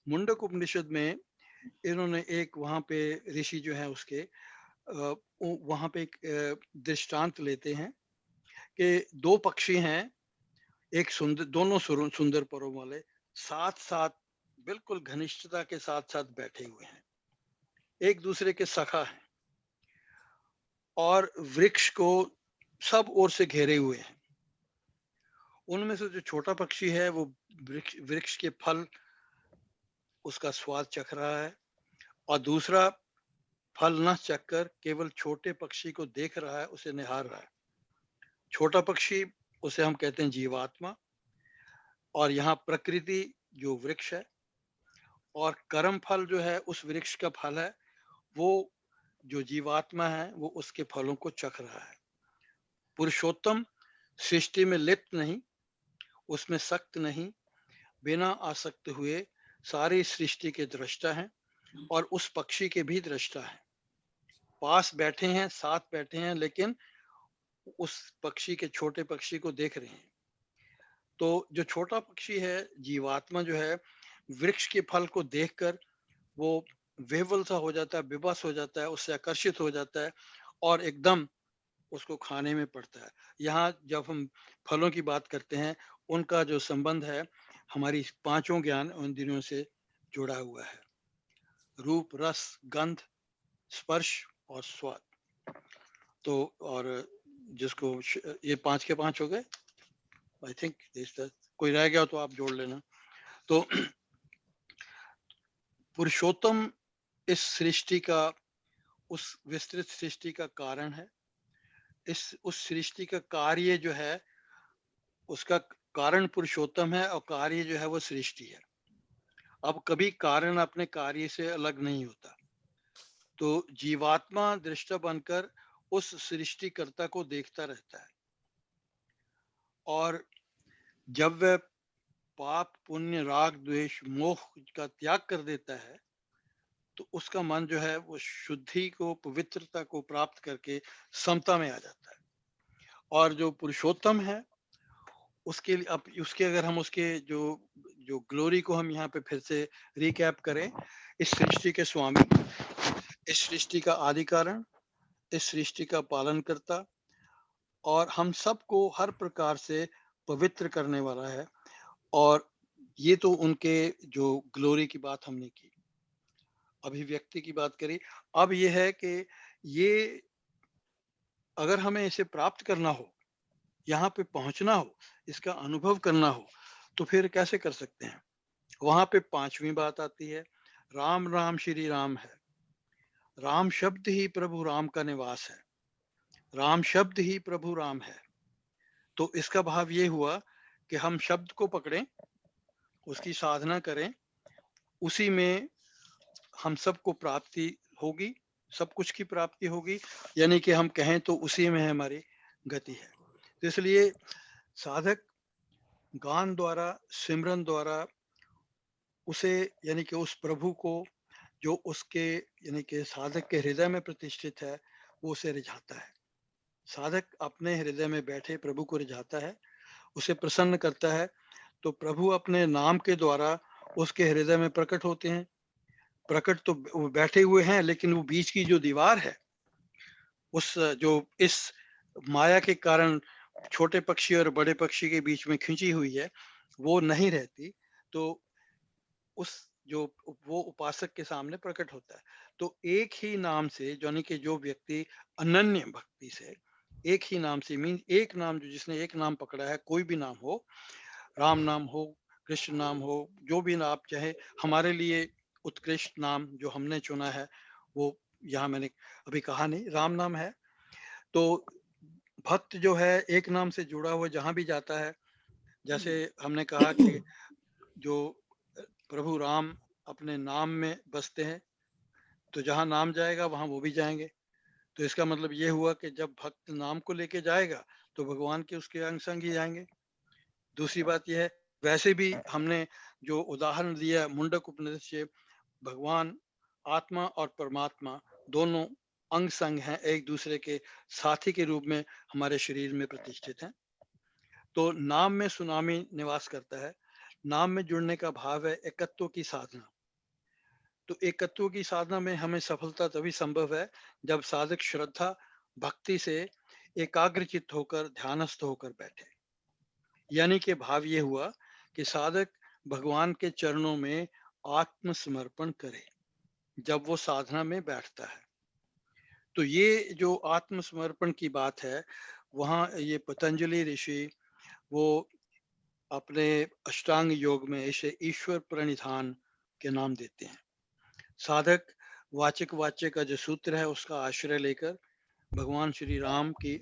मुंडक उपनिषद में इन्होंने एक वहां पे ऋषि जो है उसके वहां पे एक दृष्टांत लेते हैं कि दो पक्षी हैं, एक सुंदर, दोनों सुंदर परों वाले, साथ साथ बिल्कुल घनिष्ठता के साथ साथ बैठे हुए हैं, एक दूसरे के सखा हैं और वृक्ष को सब ओर से घेरे हुए हैं। उनमें से जो छोटा पक्षी है वो वृक्ष के फल उसका स्वाद चख रहा है, और दूसरा फल न चखकर केवल छोटे पक्षी को देख रहा है, उसे निहार रहा है। छोटा पक्षी, उसे हम कहते हैं जीवात्मा, और यहाँ प्रकृति जो वृक्ष है, और कर्म फल जो है उस वृक्ष का फल है, वो जो जीवात्मा है वो उसके फलों को चख रहा है। पुरुषोत्तम सृष्टि में लिप्त नहीं, उसमें सक्त नहीं, बिना आसक्त हुए सारी सृष्टि के दृष्टा हैं और उस पक्षी के भी दृष्टा हैं। पास बैठे हैं, साथ बैठे हैं, लेकिन उस पक्षी के छोटे पक्षी को देख रहे हैं। तो जो छोटा पक्षी है, जीवात्मा जो है, वृक्ष के फल को देखकर वो विह्वल सा हो जाता है, विवश हो जाता है, उससे आकर्षित हो जाता है और एकदम उसको खाने में पड़ता है। यहाँ जब हम फलों की बात करते हैं, उनका जो संबंध है हमारी पांचों ज्ञान इंद्रियों से जुड़ा हुआ है, रूप, रस, गंध, स्पर्श और स्वाद। तो और जिसको ये 5 के 5 हो गए, आई थिंक कोई रह गया तो आप जोड़ लेना। तो पुरुषोत्तम इस सृष्टि का, उस विस्तृत सृष्टि का कारण है। उस सृष्टि का कार्य जो है, उसका कारण पुरुषोत्तम है और कार्य जो है वो सृष्टि है। अब कभी कारण अपने कार्य से अलग नहीं होता। तो जीवात्मा दृष्टा बनकर उस सृष्टिकर्ता को देखता रहता है, और जब वह पाप, पुण्य, राग, द्वेष, मोह का त्याग कर देता है तो उसका मन जो है वो शुद्धि को, पवित्रता को प्राप्त करके समता में आ जाता है। और जो पुरुषोत्तम है उसके लिए, अब उसके अगर हम उसके जो ग्लोरी को हम यहाँ पे फिर से रिकैप करें, इस सृष्टि के स्वामी, इस सृष्टि का आदि कारण, इस सृष्टि का पालन करता, और हम सबको हर प्रकार से पवित्र करने वाला है। और ये तो उनके जो ग्लोरी की बात हमने की, अभिव्यक्ति की बात करी। अब ये है कि ये अगर हमें इसे प्राप्त करना हो, यहाँ पे पहुंचना हो, इसका अनुभव करना हो, तो फिर कैसे कर सकते हैं? वहां पे 5वीं बात आती है, राम राम श्री राम है। राम शब्द ही प्रभु राम का निवास है, राम शब्द ही प्रभु राम है। तो इसका भाव ये हुआ कि हम शब्द को पकड़ें, उसकी साधना करें, उसी में हम सबको प्राप्ति होगी, सब कुछ की प्राप्ति होगी, यानी कि हम कहें तो उसी में हमारी गति है। तो इसलिए साधक गान द्वारा, सिमरन द्वारा उसे, यानी कि उस प्रभु को जो उसके, यानी कि साधक के हृदय में प्रतिष्ठित है, वो उसे रिझाता है। साधक अपने हृदय में बैठे प्रभु को रिझाता है, उसे प्रसन्न करता है। तो प्रभु अपने नाम के द्वारा उसके हृदय में प्रकट होते हैं। प्रकट तो वो बैठे हुए हैं, लेकिन वो बीच की जो दीवार है, उस जो इस माया के कारण छोटे पक्षी और बड़े पक्षी के बीच में खिंची हुई है, वो नहीं रहती। तो उस जो वो उपासक के सामने प्रकट होता है। तो एक ही नाम से, यानी कि जो व्यक्ति अनन्य भक्ति से एक ही नाम से, मीन एक नाम, जो जिसने एक नाम पकड़ा है, कोई भी नाम हो, राम नाम हो, कृष्ण नाम हो, जो भी नाम चाहे, हमारे लिए उत्कृष्ट नाम जो हमने चुना है वो यहाँ मैंने अभी कहा नहीं, राम नाम है। तो भक्त जो है एक नाम से जुड़ा हुआ जहां भी जाता है, जैसे हमने कहा कि जो प्रभु राम अपने नाम में बसते हैं, तो जहाँ नाम जाएगा वहाँ वो भी जाएंगे। तो इसका मतलब ये हुआ कि जब भक्त नाम को लेके जाएगा तो भगवान के उसके अंग संग ही जाएंगे। दूसरी बात यह है, वैसे भी हमने जो उदाहरण दिया मुंडक उपनिषद से, भगवान आत्मा और परमात्मा दोनों अंग संग हैं, एक दूसरे के साथी के रूप में हमारे शरीर में प्रतिष्ठित हैं। तो नाम में सुनामी निवास करता है। नाम में जुड़ने का भाव है एकत्व की साधना। तो एकत्व की साधना में हमें सफलता तभी संभव है जब साधक श्रद्धा भक्ति से एकाग्रचित्त होकर ध्यानस्थ होकर बैठे। यानी कि भाव ये हुआ कि साधक भगवान के चरणों में आत्मसमर्पण करे जब वो साधना में बैठता है। तो ये जो आत्मसमर्पण की बात है, वहाँ ये पतंजलि ऋषि वो अपने अष्टांग योग में इसे ईश्वर प्रणिधान के नाम देते हैं। साधक वाचक वाच्य का जो सूत्र है उसका आश्रय लेकर भगवान श्री राम की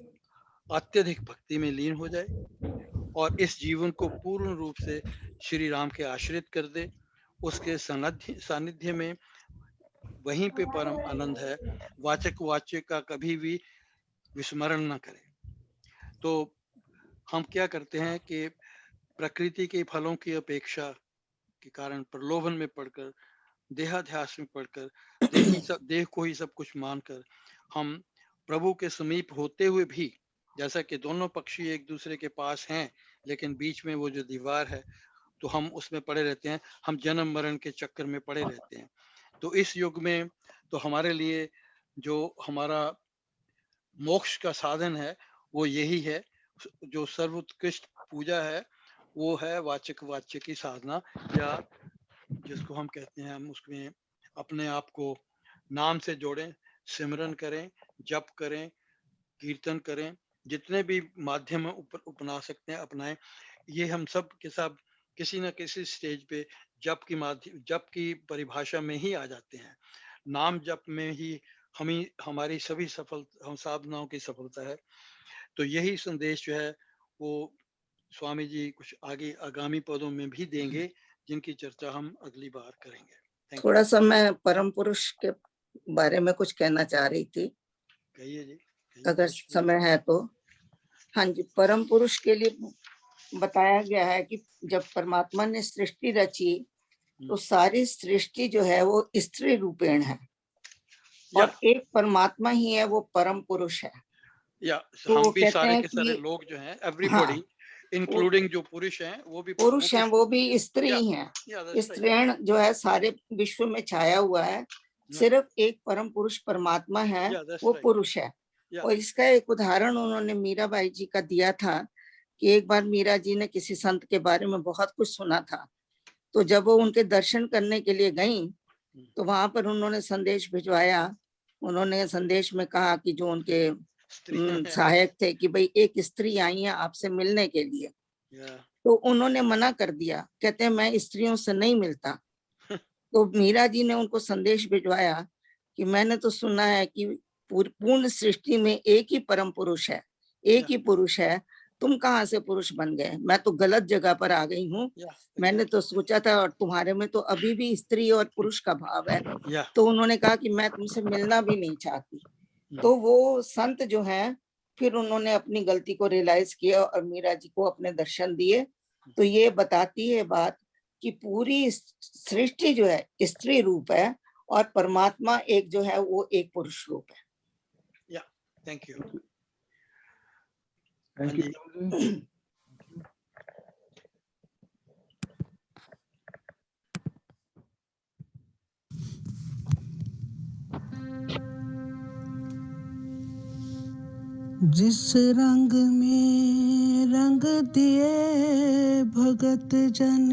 अत्यधिक भक्ति में लीन हो जाए और इस जीवन को पूर्ण रूप से श्री राम के आश्रित कर दे। उसके सानिध्य में वहीं पे परम आनंद है। वाचक वाच्य का कभी भी विस्मरण न करे। तो हम क्या करते हैं कि प्रकृति के फलों की अपेक्षा के कारण प्रलोभन में पड़कर, देहाध्यास में पड़कर, देह को ही सब कुछ मानकर हम प्रभु के समीप होते हुए भी, जैसा कि दोनों पक्षी एक दूसरे के पास हैं लेकिन बीच में वो जो दीवार है तो हम उसमें पड़े रहते हैं, हम जन्म मरण के चक्कर में पड़े रहते हैं। तो इस युग में तो हमारे लिए जो हमारा मोक्ष का साधन है वो यही है। जो सर्वोत्कृष्ट पूजा है वो है वाचक वाच्य की साधना, या जिसको हम कहते हैं, हम उसमें अपने आप को नाम से जोड़ें, सिमरन करें, जप करें, कीर्तन करें, जितने भी माध्यम अपना सकते हैं अपनाएं। ये हम सब के सब किसी न किसी स्टेज पे जप की परिभाषा में ही आ जाते हैं। नाम जप में ही हमारी सभी हम साधनाओं की सफलता है। तो यही संदेश जो है वो स्वामी जी कुछ आगे आगामी पदों में भी देंगे, जिनकी चर्चा हम अगली बार करेंगे। थोड़ा सा मैं परम पुरुष के बारे में कुछ कहना चाह रही थी। कहिए जी, अगर समय है तो। हाँ जी, परम पुरुष के लिए बताया गया है कि जब परमात्मा ने सृष्टि रची तो सारी सृष्टि जो है वो स्त्री रूपेण है और एक परमात्मा ही है, वो परम पुरुष है। तो हम भी सारे के सारे लोग जो हैं, एवरीबॉडी इंक्लूडिंग जो पुरुष हैं वो भी पुरुष हैं, वो भी स्त्री ही हैं। स्त्रीण जो है सारे विश्व में छाया हुआ है, सिर्फ एक परम पुरुष परमात्मा है, वो पुरुष है। और इसका एक उदाहरण उन्होंने मीराबाई जी का दिया था कि एक बार मीरा जी ने किसी संत के बारे में बहुत कुछ सुना था, तो जब वो उनके दर्शन करने के लिए गई तो वहां पर उन्होंने संदेश भिजवाया। उन्होंने संदेश में कहा कि जो उनके सहायक थे कि भाई एक स्त्री आई है आपसे मिलने के लिए, तो उन्होंने मना कर दिया, कहते हैं मैं स्त्रियों से नहीं मिलता। तो मीरा जी ने उनको संदेश भिजवाया कि मैंने तो सुना है कि पूर्ण सृष्टि में एक ही परम पुरुष है, एक ही पुरुष है, तुम कहाँ से पुरुष बन गए? मैं तो गलत जगह पर आ गई हूँ। मैंने तो सोचा था और तुम्हारे में तो अभी भी स्त्री और पुरुष का भाव है। तो उन्होंने कहा कि मैं तुमसे मिलना भी नहीं चाहती। तो वो संत जो हैं फिर उन्होंने अपनी गलती को रियलाइज किया और मीरा जी को अपने दर्शन दिए। तो ये बताती है बात कि पूरी सृष्टि जो है स्त्री रूप है और परमात्मा एक जो है वो एक पुरुष रूप है। Thank you. Thank you. जिस रंग में रंग दिए भगत जन